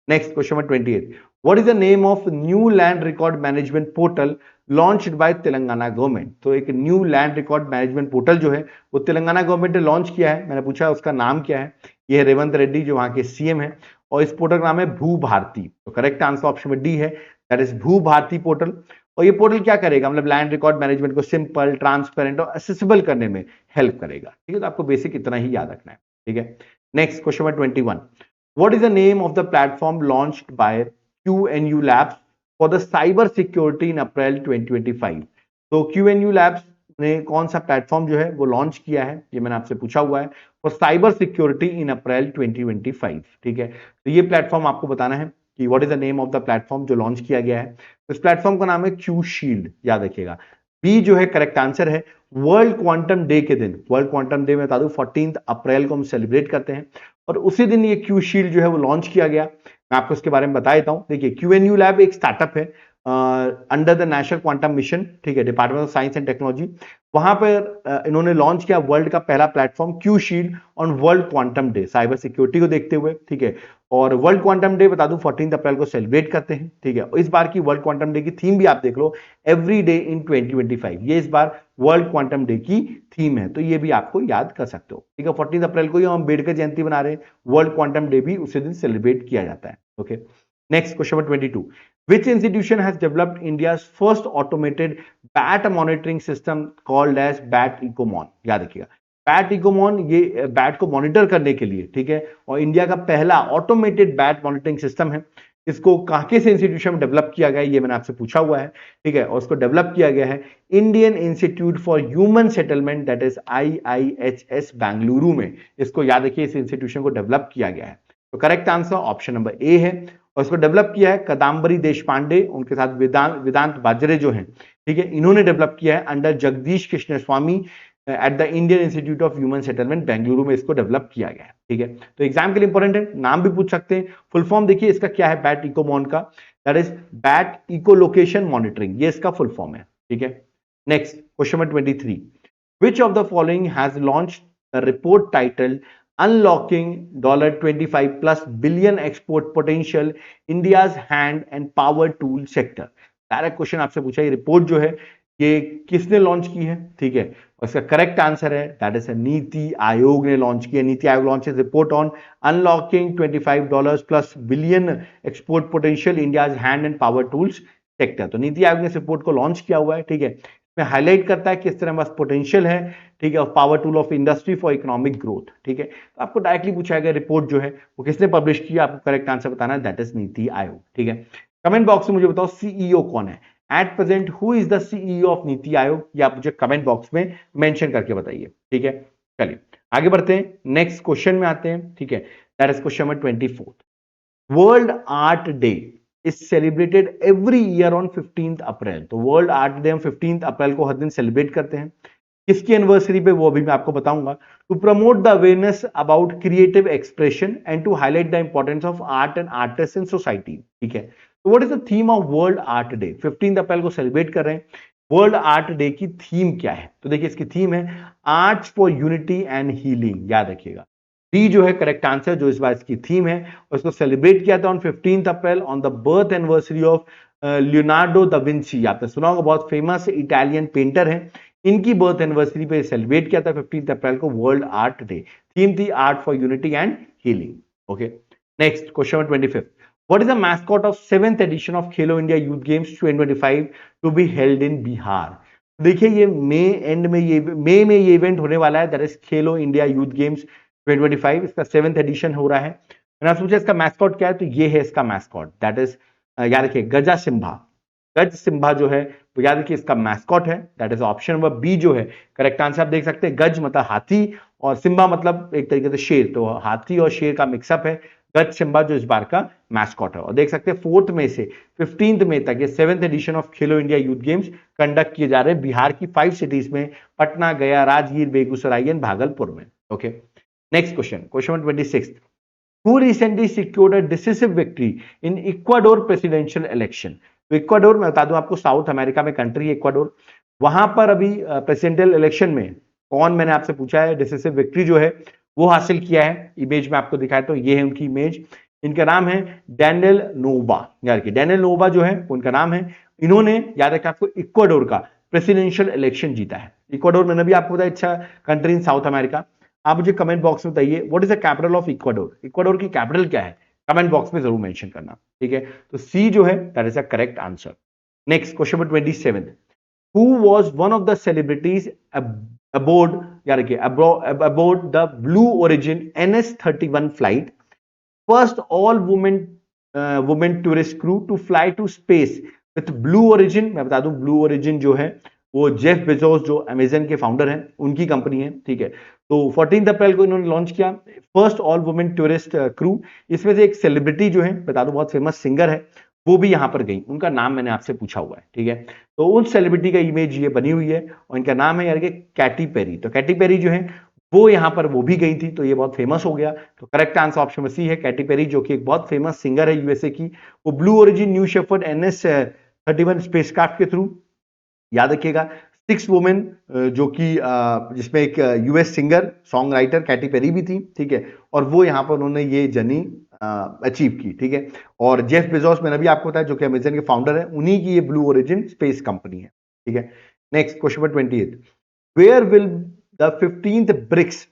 next question number 28, what is the name of new land record management portal launched by Telangana government. तो एक new land record management portal जो है वो तेलंगाना गवर्नमेंट ने लॉन्च किया है। मैंने पूछा उसका नाम क्या है, ये है रेवंत रेड्डी जो वहां के सीएम है, और इस पोर्टल का नाम है भू भारती। तो करेक्ट आंसर ऑप्शन में डी है, दैट इज भू भारती पोर्टल। और ये पोर्टल क्या करेगा, मतलब लैंड रिकॉर्ड मैनेजमेंट को सिंपल, ट्रांसपेरेंट और एक्सेसिबल करने में हेल्प करेगा। ठीक है, तो आपको बेसिक इतना ही याद रखना है। ठीक है, next question number 21, what is the name of the platform launched by QNU Labs for the cyber security in April 2025? तो QNU Labs ने कौन सा प्लेटफॉर्म जो है वो लॉन्च किया है, ये मैंने आपसे पूछा हुआ है, for cyber security in April 2025। ठीक है, तो ये प्लेटफॉर्म आपको बताना है कि what is the name of the platform जो लॉन्च किया गया है। तो इस प्लेटफॉर्म का नाम है क्यू शील्ड, याद रखिएगा। बी जो है करेक्ट आंसर है। वर्ल्ड क्वांटम डे के दिन, वर्ल्ड क्वांटम डे में बता दूं 14 अप्रैल को हम सेलिब्रेट करते हैं, और उसी दिन ये क्यू शील्ड जो है वो लॉन्च किया गया। मैं आपको इसके बारे में बता देता हूं। देखिए, QNU लैब एक स्टार्टअप है under the national quantum mission, ठीक है, department of science and technology. वहां पर इन्होंने लॉन्च किया वर्ल्ड का पहला platform Q shield on world quantum day, cyber security को देखते हुए। ठीक है, और वर्ल्ड क्वांटम डे बता दूं 14 अप्रैल को सेलिब्रेट करते हैं। ठीक है, इस बार की वर्ल्ड क्वांटम डे की थीम भी आप देख लो, एवरी डे इन 2025, ये इस बार वर्ल्ड क्वांटम डे की थीम है, तो ये भी आपको याद कर सकते हो। ठीक है, 14 अप्रैल को ही हम अम्बेडकर जयंती बना रहे हैं, वर्ल्ड क्वांटम डे भी उसी दिन सेलिब्रेट किया जाता है। Okay, next question number 22, which institution has developed India's first automated bat monitoring system called as bat ecomon? याद रखिएगा, बैट इकोमॉन ये बैट को मॉनिटर करने के लिए, ठीक है, और इंडिया का पहला ऑटोमेटेड बैट मॉनिटरिंग सिस्टम है। इसको कहां के से इंस्टीट्यूशन में डेवलप किया गया है, ये मैंने आपसे पूछा हुआ है। ठीक है, और उसको डेवलप किया गया है Indian institute for human settlement, that is IIHS Bengaluru में। इसको याद रखिए, इस इंस्टीट्यूशन को डेवलप किया गया है। तो correct answer option number A है। और इसको डेवलप किया है कदम्बरी देशपांडे, उनके साथ वेदांत बाजरे जो हैं, ठीक है, इन्होंने डेवलप किया है under Jagdish Krishna Swami at the Indian institute of human settlement Bengaluru में इसको डेवलप किया गया है। ठीक है, तो एग्जाम के लिए इंपॉर्टेंट है, नाम भी पूछ सकते हैं। फुल फॉर्म देखिए इसका क्या है, बैट इकोमॉन का, that is bat echolocation monitoring, ये इसका फुल फॉर्म है। ठीक है, next question number 23, which of the following has launched a report titled Unlocking $25+ billion export potential India's hand and power tool sector? Direct question आपसे पूछा, ये report जो है ये किसने लॉन्च की है? ठीक है, और इसका करेक्ट आंसर है दैट इज नीति आयोग ने लॉन्च किया। NITI Aayog launches report on unlocking $25+ billion export potential India's hand and power tools sector. तो नीति आयोग ने इस रिपोर्ट को लॉन्च किया हुआ है। ठीक है, में हाईलाइट करता है किस तरह बस पोटेंशियल है, ठीक है, power tool of industry for economic growth. ठीक है, तो आपको डायरेक्टली पूछा गया रिपोर्ट जो है वो किसने पब्लिश किया, आपको करेक्ट आंसर बताना है, दैट इज नीति आयोग। ठीक है, कमेंट बॉक्स में मुझे बताओ सीईओ कौन है at present, who is the CEO of NITI Aayog, या आप मुझे कमेंट बॉक्स में मेंशन करके बताइए। ठीक है, चलिए आगे बढ़ते हैं, नेक्स्ट क्वेश्चन में आते हैं। ठीक है, that is question number 24, world art day is celebrated every year on 15th अप्रैल। तो वर्ल्ड आर्ट डे हम 15th अप्रैल को हर दिन सेलिब्रेट करते हैं। किसकी एनिवर्सरी पे, वो भी मैं आपको बताऊंगा। To promote the awareness about creative expression and to highlight the importance of art and artist in society. ठीक है, तो what is the theme of world art day? 15th अप्रैल को सेलिब्रेट कर रहे हैं, वर्ल्ड आर्ट डे की theme क्या है? तो देखिए इसकी थीम है arts for unity and healing, याद रखिएगा। डी जो है करेक्ट आंसर, जो इस बार इसकी थीम है, और इसको सेलिब्रेट किया था on 15th April on the birth anniversary of Leonardo da Vinci. आपने सुना होगा, बहुत फेमस इटालियन पेंटर हैं, इनकी बर्थ एनिवर्सरी पे सेलिब्रेट किया था 15th अप्रैल को वर्ल्ड आर्ट डे। थीम थी art for unity and healing. Okay, next question number 25, what is the mascot of 7th edition of Khelo India youth games 2025 to be held in Bihar? देखिए ये मई में ये इवेंट होने वाला है, that is Khelo India youth games 2025, इसका 7th एडिशन हो रहा है। मैंने सोचा इसका मैस्कॉट क्या है, तो ये है इसका मैस्कॉट, दैट इज याद रखिए गजा सिम्हा। गज सिम्हा जो है वो याद रखिए इसका मैस्कॉट है, that is option number B जो है करेक्ट आंसर। आप देख सकते हैं गज मतलब हाथी और सिम्हा मतलब एक तरीके से शेर, तो हाथी और शेर का मिक्सअप है गज सिम्हा जो इस बार का मैस्कॉट है। और देख सकते हैं 4th मई से 15th मई तक ये 7th edition of Khelo India youth games conduct किए जा रहे हैं बिहार की 5 सिटीज में, पटना, गया, राजगीर, बेगूसराय एंड भागलपुर में। Okay, next question, question number 26, who recently secured a decisive victory in Ecuador presidential election? तो इक्वाडोर में बता दूं आपको, साउथ अमेरिका में कंट्री है इक्वाडोर, वहां पर अभी प्रेसिडेंशियल इलेक्शन में कौन, मैंने आपसे पूछा है, डिसिसिव विक्ट्री जो है वो हासिल किया है। इमेज में आपको दिखाया, तो ये है उनकी इमेज, इनका नाम है डैनियल नोबा। याद रखिए डैनियल नोबा जो है उनका नाम है, इन्होंने याद रखिए आपको इक्वाडोर का प्रेसिडेंशियल इलेक्शन जीता है। इक्वाडोर मैंने भी आपको बताया अच्छा कंट्री इन साउथ अमेरिका। आप मुझे कमेंट बॉक्स में बताइए what is the capital of Ecuador? Ecuador की कैपिटल क्या है? कमेंट बॉक्स में जरूर मेंशन करना, ठीक है। तो सी जो है that is a correct answer. Next question number 27, who was one of the celebrities aboard यार के aboard the Blue Origin NS-31 flight, first all women tourist crew to fly to space with Blue Origin. मैं बता दूं Blue Origin जो है वो Jeff Bezos जो Amazon के फाउंडर हैं उनकी कंपनी है, ठीक है। तो 14 अप्रैल को इन्होंने लॉन्च किया first all women tourist crew. इसमें से एक सेलिब्रिटी जो है बता दूं बहुत फेमस सिंगर है, वो भी यहां पर गई, उनका नाम मैंने आपसे पूछा हुआ है, ठीक है। तो उन सेलिब्रिटी का इमेज ये बनी हुई है और इनका नाम है यार के कैटी पेरी। तो कैटी पेरी जो है वो यहां पर वो भी गई थी, तो ये बहुत फेमस हो गया। तो करेक्ट आंसर ऑप्शन में सी है, कैटी पेरी जो कि एक बहुत फेमस सिंगर है यूएसए की। वो blue origin new shepherd NS-31 spacecraft के थ्रू, याद रखिएगा 6 वुमेन जो कि जिसमें एक US singer song writer Katy Perry भी थी, ठीक है। और वो यहाँ पर उन्होंने ये जर्नी अचीव की, ठीक है। और जेफ बेजोस मैंने भी आपको बताया जो कि अमेजन के फाउंडर है, उन्हीं की ये ब्लू ओरिजिन स्पेस कंपनी है, ठीक है। Next question number 28, where will the 15th BRICS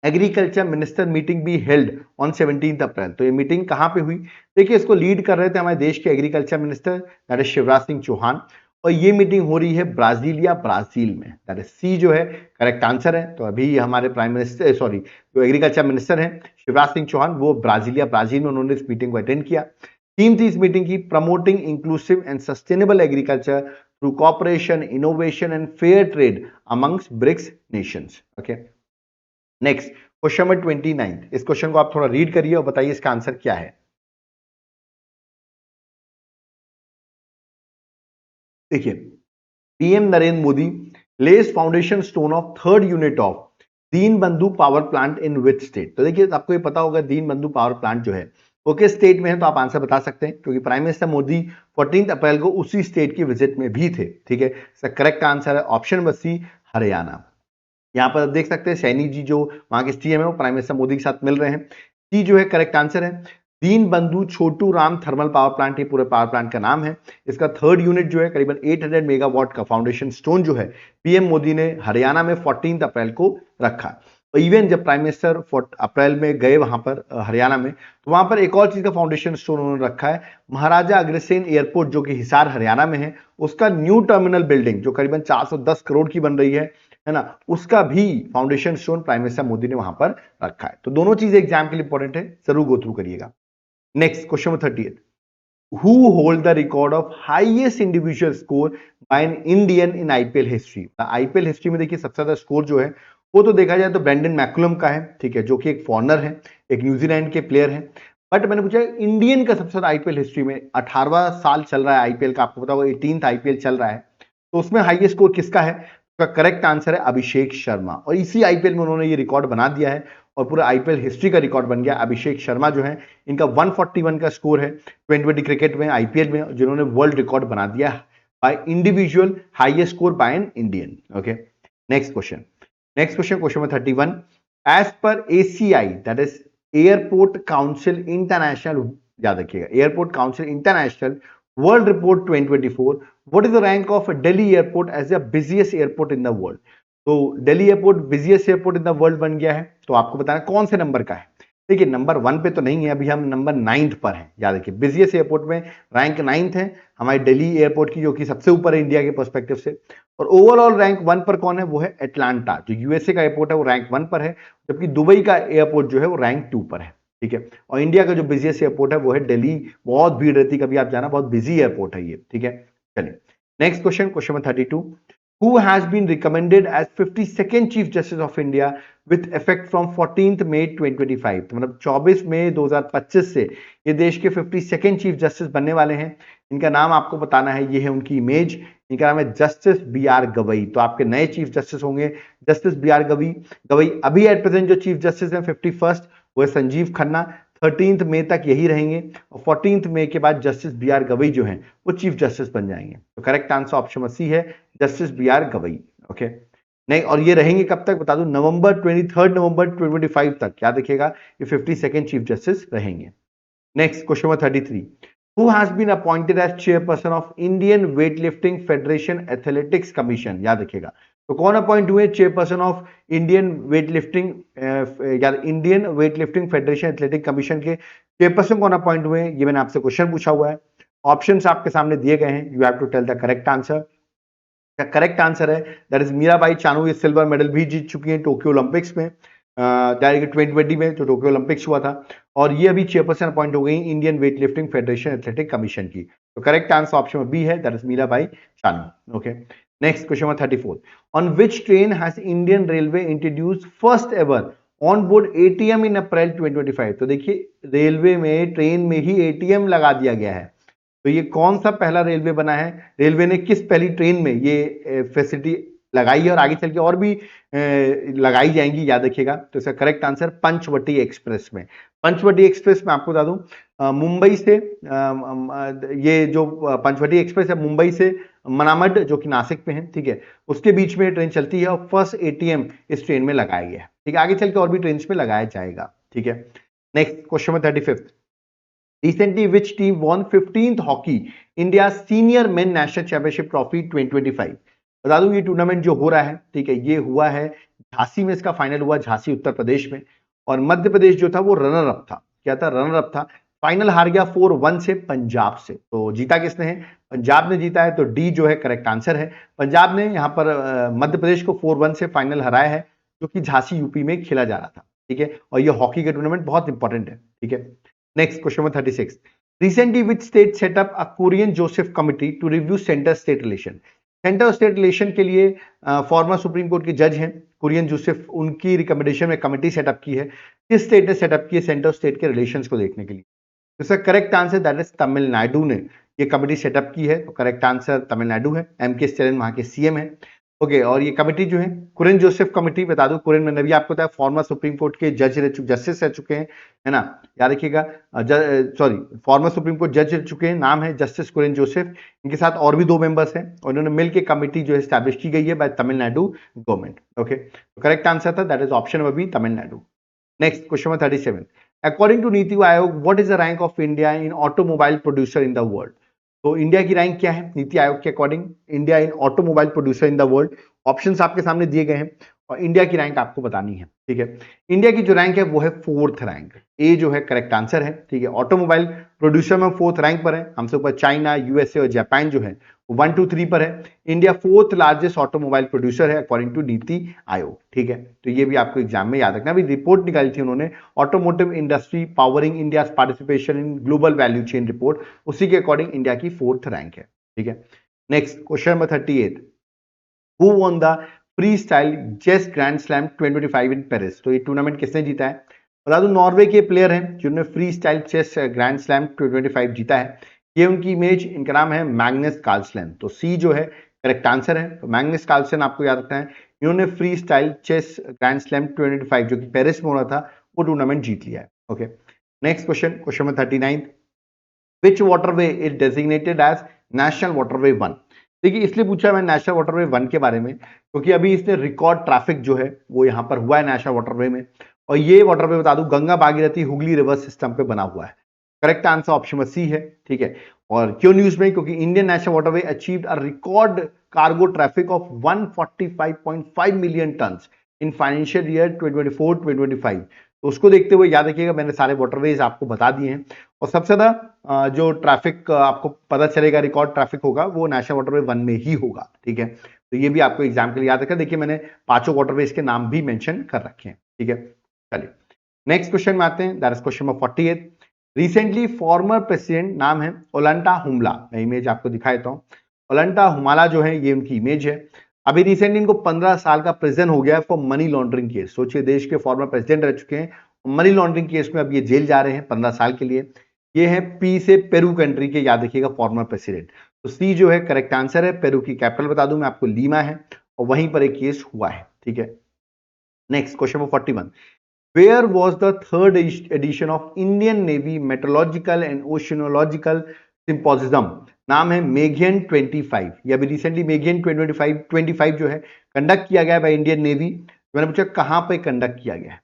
agriculture minister meeting be held on 17 April. तो ये मीटिंग कहां पे हुई? देखिए इसको लीड कर रहे थे हमारे देश के agriculture minister that is Shivraj Singh Chouhan, और ये मीटिंग हो रही है ब्राजीलिया ब्राजील में, दैट इज सी जो है करेक्ट आंसर है। तो अभी हमारे प्राइम मिनिस्टर जो एग्रीकल्चर मिनिस्टर हैं शिवराज सिंह चौहान, वो ब्राजीलिया ब्राजील में उन्होंने इस मीटिंग को अटेंड किया। थीम थी इस मीटिंग की promoting inclusive and sustainable agriculture through cooperation, innovation and fair trade amongst BRICS nations. Okay, next question number 29, इस क्वेश्चन को आप थोड़ा रीड करिए और बताइए इसका आंसर क्या है। देखिए, PM Narendra Modi less foundation stone of third unit of दीन बंधु power plant in which state. तो देखिए आपको ये पता होगा दीन बंधु पावर प्लांट जो है वो किस स्टेट में है, तो आप आंसर बता सकते हैं क्योंकि प्राइम मिनिस्टर मोदी 14 अप्रैल को उसी स्टेट की विजिट में भी थे, ठीक है। इसका करेक्ट आंसर है ऑप्शन नंबर सी, हरियाणा। यहां पर आप देख सकते हैं सैनी जी जो वहां के सीएम है वो प्राइम मिनिस्टर मोदी के साथ मिल रहे हैं। सी जो है करेक्ट आंसर है। दीन बंधु Chhotu Ram thermal power plant, ये पूरे पावर प्लांट का नाम है। इसका थर्ड यूनिट जो है करीबन 800 मेगावाट का फाउंडेशन स्टोन जो है पीएम मोदी ने हरियाणा में 14 अप्रैल को रखा। और इवन जब प्राइम मिनिस्टर अप्रैल में गए वहां पर हरियाणा में, तो वहां पर एक और चीज का फाउंडेशन स्टोन उन्होंने रखा है, महाराजा अग्रसेन एयरपोर्ट जो कि हिसार हरियाणा में है, उसका न्यू टर्मिनल बिल्डिंग जो करीबन 410 करोड़ की बन रही है ना, उसका भी foundation stone prime minister Modi ने वहां पर रखा है। तो दोनों चीजें एग्जाम के लिए इंपॉर्टेंट है, जरूर गो थ्रू करिएगा। Next question number 38, who hold the record of highest individual score by an Indian in IPL history. IPL history में देखिए सबसे ज्यादा स्कोर जो है वो तो देखा जाए तो ब्रेंडन मैकुलम का है, ठीक है, जो कि एक फॉरनर है, एक न्यूजीलैंड के प्लेयर है। बट मैंने पूछा इंडियन का सबसे ज्यादा आईपीएल हिस्ट्री में 18वां साल चल रहा है आईपीएल का, आपको पता होगा 18th आईपीएल चल रहा है, तो उसमें हाईएस्ट स्कोर किसका है? का करेक्ट आंसर है अभिषेक शर्मा, और इसी आईपीएल में उन्होंने ये रिकॉर्ड बना दिया है और पूरा आईपीएल हिस्ट्री का रिकॉर्ड बन गया। अभिषेक शर्मा जो है इनका 141 का स्कोर है 2020 क्रिकेट में आईपीएल में, जिन्होंने वर्ल्ड रिकॉर्ड बना दिया by individual highest score by an Indian. Okay, next question question number 31, as per ACI that is airport council international, याद रखिएगा airport council international world report 2024, what is the rank of Delhi airport as the busiest airport in the world। तो Delhi airport busiest airport in the world बन गया है, तो आपको बताना कौन से नंबर का है। देखिए नंबर 1 पे तो नहीं है, अभी हम नंबर 9th पर हैं, याद रखिए बिजिएस्ट एयरपोर्ट में रैंक 9th है हमारी दिल्ली एयरपोर्ट की, जो कि सबसे ऊपर है इंडिया के पर्सपेक्टिव से। और ओवरऑल रैंक 1 पर कौन है? वो है एटलांटा, जो यूएसए का एयरपोर्ट है वो रैंक 1 पर है, जबकि दुबई का एयरपोर्ट जो है वो रैंक 2 पर है, ठीक है। और इंडिया का जो बिजिएस्ट एयरपोर्ट है वो है दिल्ली, बहुत भीड़ रहती कभी आप जाना, बहुत बिजी एयरपोर्ट है ये, ठीक है। चलिए next question number 32, who has been recommended as 52nd Chief Justice of India with effect from 14th May 2025। तो मतलब 24 मई 2025 से ये देश के 52nd चीफ जस्टिस बनने वाले हैं। इनका नाम आपको बताना है, ये है उनकी इमेज, इनका नाम है जस्टिस BR गवई। तो आपके नए चीफ जस्टिस होंगे जस्टिस BR गवई। अभी एट प्रेजेंट जो चीफ जस्टिस हैं 51st वो है संजीव खन्ना, 13th मई तक यही रहेंगे और 14th मई के बाद जस्टिस BR गवई जो हैं वो चीफ जस्टिस बन जाएंगे। तो करेक्ट आंसर ऑप्शन सी है जस्टिस BR गवई। ओके, नहीं, और ये रहेंगे कब तक बता दूं, नवंबर 23 नवंबर 2025 तक, याद रखिएगा ये 52nd चीफ जस्टिस रहेंगे। Next question number 33, who has been appointed as chairperson of Indian weightlifting federation athletics commission. याद रखिएगा तो कौन अपॉइंट हुए chairperson of Indian weightlifting या Indian weightlifting federation athletic commission के चेयरपर्सन कौन appoint हुए, ये मैंने आपसे क्वेश्चन पूछा हुआ है। ऑप्शंस आपके सामने दिए गए हैं, you have to tell the correct answer. Correct answer है दैट इज मीराबाई चानू। ये सिल्वर मेडल भी जीत चुकी हैं टोक्यो ओलंपिक्स में, डायरेक्ट 2020 में जो टोक्यो ओलंपिक्स हुआ था, और ये अभी चेयरपर्सन अपॉइंट हो गई Indian weightlifting federation athletic commission की। तो करेक्ट आंसर ऑप्शन बी है, that is Mirabai Chanu. Okay, next question number 34, on which train has Indian railway introduce first ever on board ATM in April 2025। तो देखिए railway में train में ही ATM लगा दिया गया है, तो ये कौन सा पहला रेलवे बना है, रेलवे ने किस पहली ट्रेन में ये फैसिलिटी लगाई है और आगे चल के और भी लगाई जाएंगी, याद रखिएगा। तो इसका करेक्ट आंसर पंचवटी एक्सप्रेस में। पंचवटी एक्सप्रेस में आपको बता दूं मुंबई से ये जो पंचवटी एक्सप्रेस है मुंबई से मनामड जो कि नासिक में है, ठीक है, उसके बीच में ट्रेन चलती है और फर्स्ट एटीएम इस ट्रेन में लगाया गया है, ठीक है। आगे चल के और भी ट्रेन में लगाया जाएगा, ठीक है। Next question number 35, recently which team won 15th hockey India senior men national championship trophy 2025। बता दूं ये टूर्नामेंट जो हो रहा है, ठीक है, ये हुआ है झांसी में, इसका फाइनल हुआ झांसी उत्तर प्रदेश में, और मध्य प्रदेश जो था वो रनर अप था। क्या था? रनर अप था। फाइनल हार गया 4-1 से पंजाब से। तो जीता किसने है? पंजाब ने जीता है, तो डी जो है करेक्ट आंसर है। पंजाब ने यहाँ पर मध्य प्रदेश को 4-1 से फाइनल हराया है, जो कि झांसी यूपी में खेला जा रहा था, ठीक है। और ये हॉकी का टूर्नामेंट बहुत इंपॉर्टेंट है, ठीक है। Next question number 36. Recently, which state set up a Korean Joseph Committee to review center-state relation? Centre state relation के लिए फॉर्मर सुप्रीम कोर्ट के जज हैं कुरियन जोसेफ, उनकी रिकमेंडेशन में कमेटी सेटअप की है। किस स्टेट ने सेटअप की है सेंटर स्टेट के रिलेशंस को देखने के लिए? इसका correct answer that is Tamil Nadu ने ये कमेटी सेटअप की है। तो करेक्ट आंसर तमिलनाडु है। M.K. स्टैलिन वहां के सीएम है। ओके, और ये कमेटी जो है कुरियन जोसेफ कमेटी, बता दो कुरियन मैंने भी आपको बताया फॉर्मर सुप्रीम कोर्ट के जस्टिस रह चुके हैं, है ना, याद रखिएगा। सॉरी, फॉर्मर सुप्रीम कोर्ट जज रह चुके हैं, नाम है जस्टिस कुरियन जोसेफ। इनके साथ और भी 2 मेंबर्स हैं और इन्होंने मिलकर कमेटी जो है स्टैब्लिश की गई है बाय तमिलनाडु गवर्नमेंट। ओके, तो करेक्ट आंसर था that is option number B, Tamil Nadu. Next question number 37, according to Niti Aayog what is the rank of India in automobile producer in the world? तो इंडिया की रैंक क्या है नीति आयोग के according? India in automobile producer in the world. Options आपके सामने दिए गए हैं और इंडिया की रैंक आपको बतानी है, ठीक है। इंडिया की जो रैंक है वो है 4th रैंक, ए जो है करेक्ट आंसर है, ठीक है। ऑटोमोबाइल प्रोड्यूसर में 4th रैंक पर है, हमसे ऊपर चाइना, यूएसए और जापान जो है 1, 2, 3 पर है। India 4th largest automobile producer है अकॉर्डिंग टू नीति आयोग, ठीक है। तो ये भी आपको एग्जाम में याद रखना। अभी रिपोर्ट निकाली थी उन्होंने, automotive industry powering India participation in global value chain report, उसी के अकॉर्डिंग इंडिया की 4th रैंक है, ठीक है। Next question number 38, who won the freestyle chess grand slam 2025 in Paris? तो ये टूर्नामेंट किसने जीता है? बता दूं नॉर्वे के प्लेयर हैं जिन्होंने freestyle chess grand slam 2025 जीता है। ये उनकी इमेज, इनका नाम है मैग्नस कार्लसन। तो सी जो है करेक्ट आंसर है। तो मैग्नस कार्लसन आपको याद रखना है, इन्होंने freestyle chess grand slam 2025 जो कि पेरिस में हो रहा था वो टूर्नामेंट जीत लिया है। Okay, next question, question number 39, which waterway is designated as national waterway 1? देखिए इसलिए पूछा मैं नेशनल वाटरवे 1 के बारे में क्योंकि अभी इसने रिकॉर्ड ट्रैफिक जो है वो यहां पर हुआ है नेशनल वाटरवे में, और ये वाटरवे बता दूं गंगा भागीरथी हुगली रिवर सिस्टम पे बना हुआ है। Correct answer option number C है, ठीक है। और क्यों न्यूज में? क्योंकि Indian national waterway achieved a record cargo traffic of 145.5 million tons in financial year 2024-2025। तो उसको देखते हुए याद रखिएगा मैंने सारे वाटरवेज आपको बता दिए हैं, और सबसे ज्यादा जो ट्रैफिक आपको पता चलेगा रिकॉर्ड ट्रैफिक होगा वो नेशनल वाटरवे 1 में ही होगा, ठीक है। तो ये भी आपको एग्जाम के लिए याद रखा। देखिए मैंने 5 वाटरवेज के नाम भी मेंशन कर रखे हैं, ठीक है। चलिए नेक्स्ट क्वेश्चन में आते हैं, that is question number 48। Recently former president नाम है ओलंटा हुमला, मैं इमेज आपको दिखा देता हूं। ओलंटा हुमाला जो है ये उनकी इमेज है। अभी रिसेंटली इनको 15 साल का प्रिजन हो गया फॉर मनी लॉन्ड्रिंग केस। सोचिए देश के फॉर्मर प्रेसिडेंट रह चुके हैं, मनी लॉन्ड्रिंग केस में अब ये जेल जा रहे हैं 15 साल के लिए। ये है पी से पेरू कंट्री के, याद रखिएगा, फॉर्मर प्रेसिडेंट। तो सी जो है करेक्ट आंसर है। पेरू की कैपिटल बता दूं मैं आपको लीमा है, और वहीं पर एक केस हुआ है, ठीक है। Next question number 41, where was the 3rd edition of Indian navy meteorological and oceanological symposium? नाम है मेघियन 25। ये अभी रिसेंटली मेघियन 25 जो है कंडक्ट किया गया बाय इंडियन नेवी। मैंने पूछा कहां पे कंडक्ट किया गया है?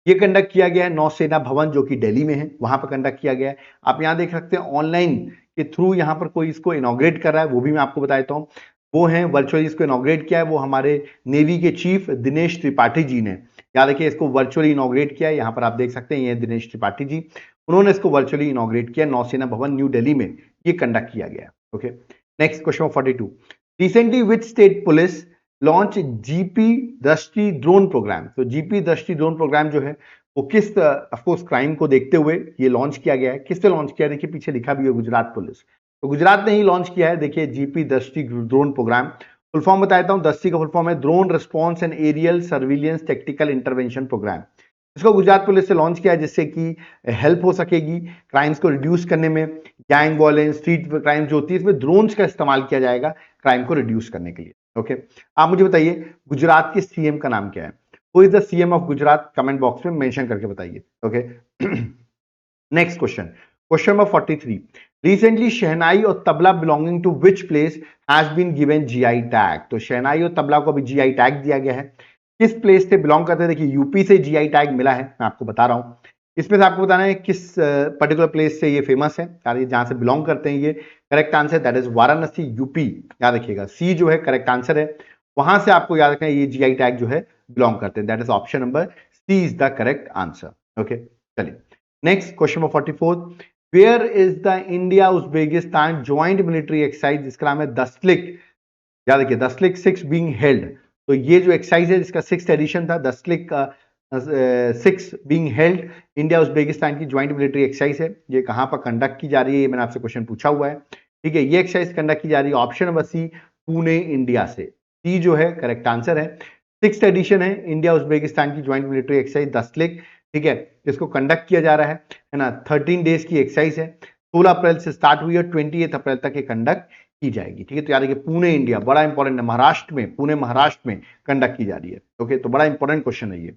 ये कंडक्ट किया गया है नौसेना भवन जो कि दिल्ली में है, वहां पर कंडक्ट किया गया है। आप यहां देख सकते हैं ऑनलाइन के थ्रू यहां पर कोई इसको इनॉग्रेट कर रहा है, वो भी मैं आपको बता देता हूं। वो हैं वर्चुअली इसको इनॉग्रेट किया है, वो हमारे नेवी के चीफ दिनेश त्रिपाठी जी ने। याद रखिए इसको वर्चुअली इनॉग्रेट किया है, यहाँ पर आप देख सकते हैं ये दिनेश त्रिपाठी जी, उन्होंने इसको वर्चुअली इनॉग्रेट किया, नौसेना भवन न्यू दिल्ली में ये कंडक्ट किया गया। Okay, next question 42, recently which state police launch GP दृष्टि ड्रोन प्रोग्राम। तो जीपी दृष्टि ड्रोन प्रोग्राम जो है वो किस ऑफकोर्स क्राइम को देखते हुए ये लॉन्च किया गया है, किसने लॉन्च किया है, देखिए पीछे लिखा भी है गुजरात पुलिस, तो गुजरात ने ही लॉन्च किया है। देखिए जीपी दृष्टि ड्रोन प्रोग्राम, फुल फॉर्म बता देता हूं, दृष्टि का फुल फॉर्म है drone response and aerial surveillance tactical intervention program. इसको गुजरात पुलिस से लॉन्च किया है जिससे कि हेल्प हो सकेगी क्राइम्स को रिड्यूस करने में, गैंग वॉयलेंस, स्ट्रीट क्राइम जो होती है इसमें ड्रोन्स का इस्तेमाल किया जाएगा क्राइम को रिड्यूस करने के लिए। ओके, आप मुझे बताइए गुजरात के सीएम का नाम क्या है, who is the CM of Gujarat, comment box में मेंशन करके बताइए। Okay, next question, question number 43, recently shehnai और tabla belonging to which place has been given GI tag. तो शहनाई और तबला को अभी जीआई टैग दिया गया है, किस प्लेस से बिलोंग करते हैं, देखिए यूपी से जीआई टैग मिला है, मैं आपको बता रहा हूं। इसमें से आपको बताना है किस पर्टिकुलर प्लेस से ये फेमस है, जहां से बिलोंग करते हैं ये। Correct answer that is Varanasi, UP, याद रखिएगा सी जो है करेक्ट आंसर है, वहां से आपको याद रखना है ये जीआई टैग जो है बिलोंग करते हैं, that is option number C is the correct answer. Okay, चलिए next question number 44, where is the India Uzbekistan joint military exercise जिसका नाम है दस्तलिक, याद रखिए दस्तलिक 6 बीइंग हेल्ड। तो ये जो एक्सरसाइज है जिसका 6th एडिशन था, दस्तलिक 6 बीइंग हेल्ड, इंडिया उज्बेकिस्तान की ज्वाइंट मिलिट्री एक्सरसाइज है, ये कहां पर कंडक्ट की जा रही है, ये मैंने आपसे क्वेश्चन पूछा हुआ है। ठीक है, ये एक्सरसाइज कंडक्ट की जा रही है option number C, Pune India से, सी जो है करेक्ट आंसर है। 6th एडिशन है इंडिया उज्बेकिस्तान की ज्वाइंट मिलिट्री एक्सरसाइज दस्तलिक, ठीक है, इसको कंडक्ट किया जा रहा है ना, 13 डेज की एक्सरसाइज है, 16 अप्रैल से स्टार्ट हुई है, 28 अप्रैल तक ये कंडक्ट की जाएगी। ठीक है, तो याद रखिए पुणे इंडिया, बड़ा इंपॉर्टेंट है, महाराष्ट्र में, पुणे महाराष्ट्र में कंडक्ट की जा रही है। ओके, तो बड़ा इंपॉर्टेंट क्वेश्चन है ये।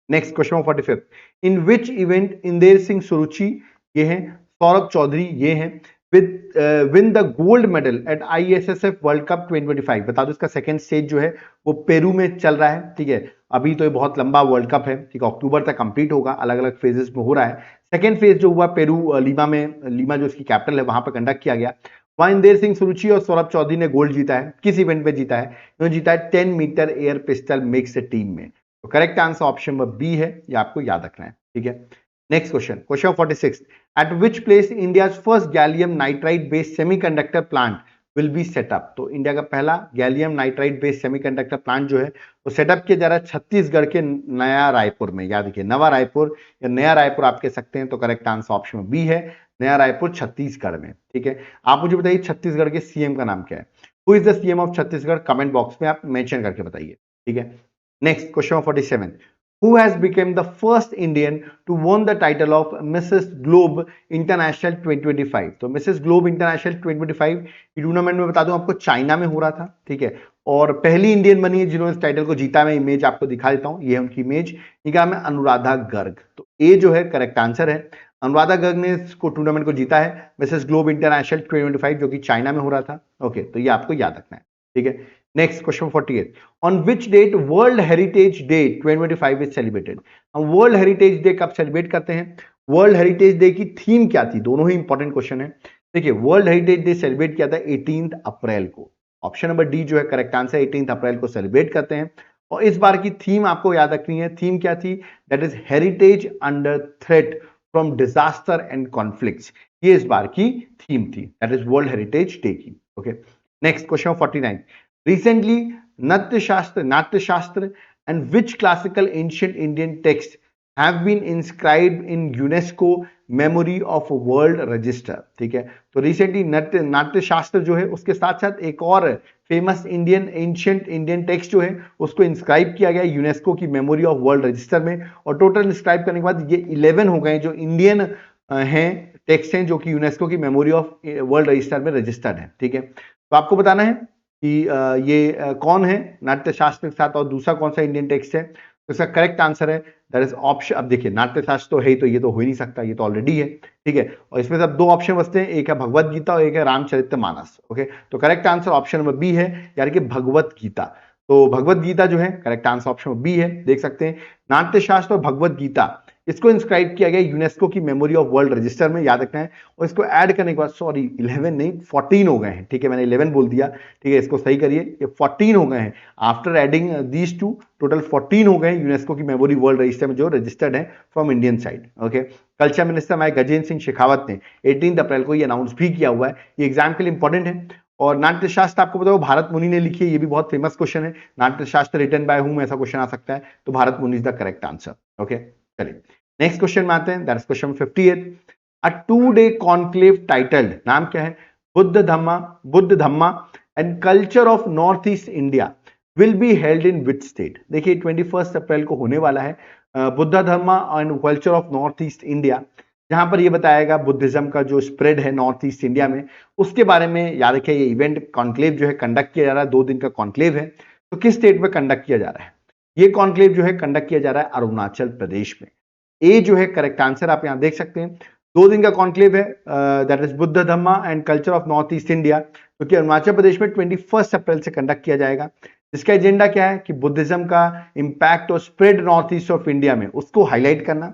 Next question 45, in which event Inder Singh Suruchi, ये है सौरभ चौधरी, ये है win the gold medal at ISSF World Cup 2025। बता दो इसका सेकंड स्टेज जो है वो पेरू में चल रहा है। ठीक है, अभी तो ये बहुत लंबा वर्ल्ड कप है, ठीक है, अक्टूबर तक कंप्लीट होगा, अलग अलग फेजेस में हो रहा है। सेकंड फेज जो हुआ पेरू लीमा में, लीमा जो इसकी कैपिटल है वहां पर कंडक्ट किया गया, वहां इंदेर सिंह सुरुचि और सौरभ चौधरी ने गोल्ड जीता है। किस इवेंट में जीता है, इन्होंने जीता है 10 metre air pistol mix team में। तो correct answer option number B है, ये आपको याद रखना है। ठीक है, next question, question 46, at which place India first gallium nitride based semiconductor plant will be set up. तो इंडिया का पहला gallium nitride based semiconductor plant जो है वो सेटअप किया जा रहा है छत्तीसगढ़ के नया रायपुर में। याद रखिए नवा रायपुर या नया रायपुर आप कह सकते हैं, तो करेक्ट आंसर ऑप्शन बी है, नया रायपुर छत्तीसगढ़ में। ठीक है, आप मुझे बताइए छत्तीसगढ़ के सीएम का नाम क्या है, who is the CM of Chhattisgarh, comment box में आप मेंशन करके बताइए। ठीक है, next question 47, who has become the first Indian to won the title of Mrs. Globe International 2025। तो Mrs. Globe International 2025 ये टूर्नामेंट में बता दूं आपको चाइना में हो रहा था। ठीक है, और पहली इंडियन बनी है जिन्होंने इस टाइटल को जीता। मैं इमेज आपको दिखा देता हूं, ये है उनकी इमेज, इनका नाम है अनुराधा गर्ग। तो ए जो है करेक्ट आंसर है, अनुराधा गर्ग ने इसको टूर्नामेंट को जीता है, मिसेस ग्लोब इंटरनेशनल 2025 जो कि चाइना में हो रहा था। ओके, तो ये आपको याद रखना है। ठीक है, next question 48, on which date world heritage day 2025 is celebrated. हम वर्ल्ड हेरिटेज डे कब सेलिब्रेट करते हैं, वर्ल्ड हेरिटेज डे की थीम क्या थी, दोनों ही इंपॉर्टेंट क्वेश्चन है। देखिए वर्ल्ड हेरिटेज डे सेलिब्रेट किया था 18 अप्रैल को, ऑप्शन नंबर डी जो है करेक्ट आंसर, 18 अप्रैल को सेलिब्रेट करते हैं। और इस बार की थीम आपको याद रखनी है, थीम क्या थी, that is heritage under threat from disaster and conflicts, ये इस बार की थीम थी, that is World heritage day की। Okay, next question 49, recently Natyashastra and which classical ancient Indian texts have been inscribed in UNESCO memory of world register। ठीक है, तो recently Natyashastra जो है उसके साथ साथ एक और famous Indian ancient Indian text जो है उसको इंस्क्राइब किया गया यूनेस्को की मेमोरी ऑफ वर्ल्ड रजिस्टर में, और टोटल इंस्क्राइब करने के बाद ये 11 हो गए जो इंडियन हैं टेक्स्ट हैं जो कि यूनेस्को की मेमोरी ऑफ वर्ल्ड रजिस्टर में रजिस्टर्ड है। ठीक है, तो आपको बताना है कि ये कौन है नाट्यशास्त्र के साथ और दूसरा कौन सा इंडियन टेक्स्ट है। तो इसका करेक्ट आंसर है दैट इज ऑप्शन, अब देखिए नाट्यशास्त्र तो है ही, तो ये तो हो ही नहीं सकता, ये तो ऑलरेडी है। ठीक है, और इसमें सब दो ऑप्शन बचते हैं, एक है भगवत गीता और एक है रामचरितमानस। ओके, तो correct answer option number B है, यानी कि भगवत गीता। तो भगवत गीता जो है करेक्ट आंसर ऑप्शन बी है, देख सकते हैं नाट्यशास्त्र और भगवत गीता इसको इंस्क्राइब किया गया यूनेस्को की मेमोरी ऑफ वर्ल्ड रजिस्टर में, याद रखना है। और इसको ऐड करने के बाद, सॉरी 11 नहीं 14 हो गए हैं, ठीक है, मैंने 11 बोल दिया, ठीक है, इसको सही करिए, ये 14 हो गए हैं। After adding these two total 14 हो गए यूनेस्को की मेमोरी वर्ल्ड रजिस्टर में जो रजिस्टर्ड है from Indian side. Okay, culture minister हमारे गजेंद्र सिंह शेखावत ने 18 अप्रैल को ये अनाउंस भी किया हुआ है। ये एग्जाम के लिए इंपॉर्टेंट है। और नाट्य शास्त्र आपको बताओ भारत मुनि ने लिखी है, ये भी बहुत फेमस क्वेश्चन है। नाट्य शास्त्र रिटन बाय हुम, ऐसा क्वेश्चन आ सकता है, तो Bharat Muni is the correct answer. Okay, चलिए नेक्स्ट क्वेश्चन में आते हैं, that is question 58। A 2-day conclave titled, नाम क्या है, Buddha Dhamma and culture of North East India will be held in which state. देखिए 21 अप्रैल को होने वाला है Buddha Dharma and culture of North East India, जहां पर ये बताएगा बुद्धिज्म का जो स्प्रेड है नॉर्थ ईस्ट इंडिया में, उसके बारे में। याद रखिए ये इवेंट कॉन्क्लेव जो है कंडक्ट किया जा रहा है, 2 दिन का कॉन्क्लेव है। तो किस स्टेट में कंडक्ट किया जा रहा है, ये कॉन्क्लेव जो है कंडक्ट किया जा रहा है अरुणाचल प्रदेश में। ए जो है करेक्ट आंसर, आप यहां देख सकते हैं। 2 दिन का कॉन्क्लेव है, that is Buddha Dhamma and culture of North East India, जो कि अरुणाचल प्रदेश में 21 अप्रैल से कंडक्ट किया जाएगा। इसका एजेंडा क्या है कि बुद्धिज्म का इंपैक्ट और spread north east of India में, उसको हाईलाइट करना।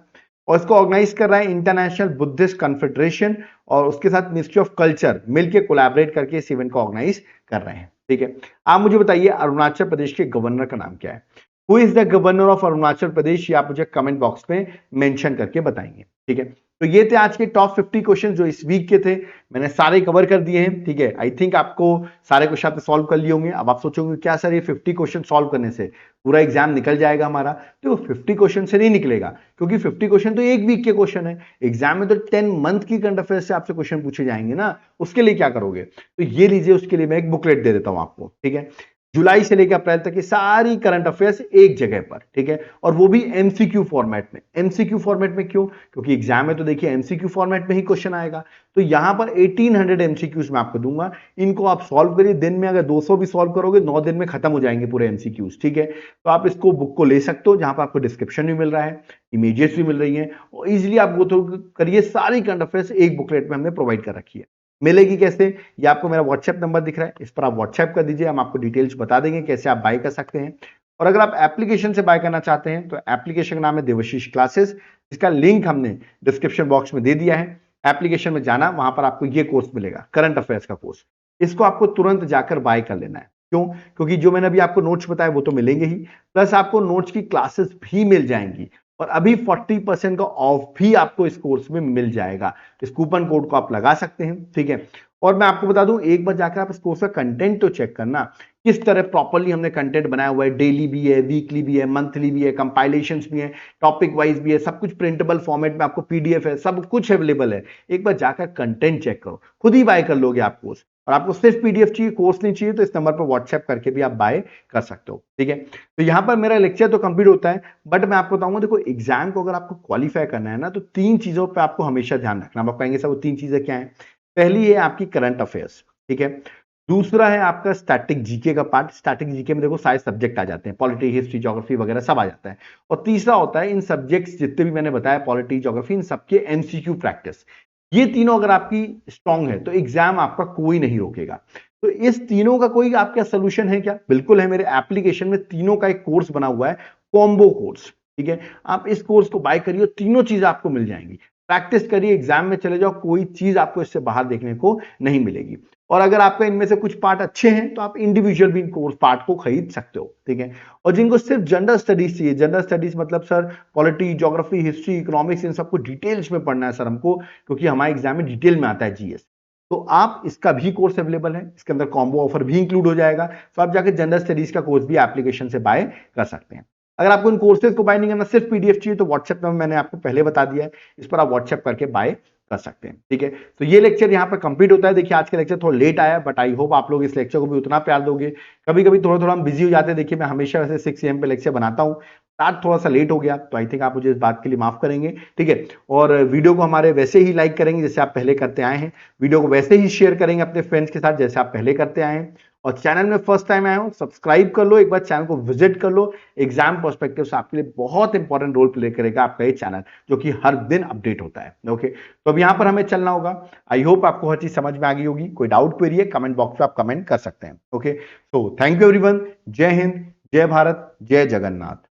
और इसको ऑर्गेनाइज कर रहा है इंटरनेशनल बुद्धिस्ट कॉन्फेडरेशन, और उसके साथ मिनिस्ट्री ऑफ कल्चर मिलकर कोलैबोरेट करके इस इवेंट को ऑर्गेनाइज कर रहे हैं। ठीक है, आप मुझे बताइए अरुणाचल प्रदेश के गवर्नर का नाम क्या है, who is the governor of Arunachal Pradesh, ये आप मुझे कमेंट बॉक्स में मेंशन करके बताएंगे। ठीक है, तो ये थे आज के टॉप 50 क्वेश्चन जो इस वीक के थे, मैंने सारे कवर कर दिए हैं। ठीक है, आई थिंक आपको सारे क्वेश्चन आपने सॉल्व कर लिए होंगे। अब आप सोचोगे क्या सर ये 50 क्वेश्चन सॉल्व करने से पूरा एग्जाम निकल जाएगा हमारा, तो 50 क्वेश्चन से नहीं निकलेगा, क्योंकि 50 क्वेश्चन तो एक वीक के क्वेश्चन है। एग्जाम में तो 10 मंथ की करंट अफेयर से आपसे क्वेश्चन पूछे जाएंगे ना, उसके लिए क्या करोगे, तो ये लीजिए, उसके लिए मैं एक बुकलेट दे देता हूं आपको। ठीक है, जुलाई से लेकर अप्रैल तक की सारी करंट अफेयर्स एक जगह पर। ठीक है, और वो भी एमसीक्यू फॉर्मेट में। एमसीक्यू फॉर्मेट में क्यों, क्योंकि एग्जाम में तो देखिए एमसीक्यू फॉर्मेट में ही क्वेश्चन आएगा। तो यहां पर 1800 एमसीक्यूज मैं आपको दूंगा, इनको आप सॉल्व करिए। दिन में अगर 200 भी सॉल्व करोगे 9 दिन में खत्म हो जाएंगे पूरे एमसीक्यूज। ठीक है, तो आप इसको बुक को ले सकते हो, जहां पर आपको डिस्क्रिप्शन भी मिल रहा है, इमेजेस भी मिल रही है, और इजिली आप गो थ्रू करिए। सारी करंट अफेयर्स एक बुकलेट में हमने प्रोवाइड कर रखी है। मिलेगी कैसे, ये आपको मेरा व्हाट्सएप नंबर दिख रहा है, इस पर आप व्हाट्सएप कर दीजिए, हम आपको डिटेल्स बता देंगे कैसे आप बाय कर सकते हैं। और अगर आप एप्लीकेशन से बाय करना चाहते हैं तो एप्लीकेशन का नाम है देवाशीष क्लासेस, इसका लिंक हमने डिस्क्रिप्शन बॉक्स में दे दिया है। एप्लीकेशन में जाना, वहां पर आपको ये कोर्स मिलेगा, करंट अफेयर्स का कोर्स। इसको आपको तुरंत जाकर बाय कर लेना है। क्यों, क्योंकि जो मैंने अभी आपको नोट्स बताया वो तो मिलेंगे ही, प्लस आपको नोट्स की क्लासेस भी मिल जाएंगी, और अभी 40% का ऑफ भी आपको इस कोर्स में मिल जाएगा। इस कूपन कोड को आप लगा सकते हैं। ठीक है, और मैं आपको बता दूं, एक बार जाकर आप इस कोर्स का कंटेंट तो चेक करना, किस तरह प्रॉपर्ली हमने कंटेंट बनाया हुआ है। डेली भी है, वीकली भी है, मंथली भी है, कंपाइलेशंस भी है, टॉपिक वाइज भी है, सब कुछ प्रिंटेबल फॉर्मेट में, आपको पीडीएफ है, सब कुछ अवेलेबल है। एक बार जाकर कंटेंट चेक करो, खुद ही बाय कर लोगे आप कोर्स। और आपको सिर्फ पीडीएफ चाहिए, कोर्स नहीं चाहिए, तो इस नंबर पर व्हाट्सएप करके भी आप बाय कर सकते हो। ठीक है, तो यहां पर मेरा लेक्चर तो कंप्लीट होता है, बट मैं आपको बताऊंगा, देखो एग्जाम को अगर आपको क्वालिफाई करना है ना, तो 3 चीजों पर आपको हमेशा ध्यान रखना। आप कहेंगे सर वो 3 चीजें क्या है, पहली है आपकी करंट अफेयर्स। ठीक है, दूसरा है आपका स्टैटिक जीके का पार्ट। स्टैटिक जीके में देखो सारे सब्जेक्ट आ जाते हैं, पॉलिटी, हिस्ट्री, ज्योग्राफी वगैरह सब आ जाता है। और तीसरा होता है इन सब्जेक्ट्स जितने भी मैंने बताया, पॉलिटी, ज्योग्राफी, इन सबके एमसीक्यू प्रैक्टिस। ये तीनों अगर आपकी स्ट्रांग है तो एग्जाम आपका कोई नहीं रोकेगा। तो इस तीनों का कोई आपका सोल्यूशन है क्या, बिल्कुल है। मेरे एप्लीकेशन में तीनों का एक कोर्स बना हुआ है, कॉम्बो कोर्स। ठीक है, आप इस कोर्स को बाय करिए, तीनों चीज आपको मिल जाएंगी। प्रैक्टिस करिए, एग्जाम में चले जाओ, कोई चीज आपको इससे बाहर देखने को नहीं मिलेगी। और अगर आपका इनमें से कुछ पार्ट अच्छे हैं तो आप इंडिविजुअल भी इन कोर्स पार्ट को खरीद सकते हो। ठीक है, और जिनको सिर्फ जनरल स्टडीज चाहिए, जनरल स्टडीज मतलब sir polity, geography, history, economics, इन सबको डिटेल्स में पढ़ना है सर हमको, क्योंकि हमारे एग्जाम में डिटेल में आता है जीएस, तो आप इसका भी कोर्स अवेलेबल है। इसके अंदर कॉम्बो ऑफर भी इंक्लूड हो जाएगा, तो आप जाकर जनरल स्टडीज का कोर्स भी एप्लीकेशन से बाय कर सकते हैं। अगर आपको इन कोर्सेज को बाय नहीं करना, सिर्फ पीडीएफ चाहिए, तो व्हाट्सएप नंबर मैंने आपको पहले बता दिया है, इस पर आप व्हाट्सएप करके बाय कर सकते हैं। ठीक है, तो ये लेक्चर यहाँ पर कंप्लीट होता है। देखिए आज का लेक्चर थोड़ा लेट आया, बट आई होप आप लोग इस लेक्चर को भी उतना प्यार दोगे। कभी कभी थोड़ा थोड़ा हम बिजी हो जाते हैं। देखिए मैं हमेशा वैसे 6 AM पे लेक्चर बनाता हूँ, स्टार्ट थोड़ा सा लेट हो गया, तो आई थिंक आप मुझे इस बात के लिए माफ करेंगे। ठीक है, और वीडियो को हमारे वैसे ही लाइक करेंगे जैसे आप पहले करते आए हैं, वीडियो को वैसे ही शेयर करेंगे अपने फ्रेंड्स के साथ जैसे आप पहले करते आए हैं, और चैनल में फर्स्ट टाइम आए हो सब्सक्राइब कर लो, एक बार चैनल को विजिट कर लो। एग्जाम पर्सपेक्टिव से आपके लिए बहुत इंपॉर्टेंट रोल प्ले करेगा आपका ये चैनल, जो कि हर दिन अपडेट होता है। ओके, तो अब यहाँ पर हमें चलना होगा। आई होप आपको हर चीज समझ में आ गई होगी। कोई डाउट क्वेरी है कमेंट बॉक्स में आप कमेंट कर सकते हैं। ओके, तो थैंक यू एवरीवन। जय हिंद, जय भारत, जय जगन्नाथ।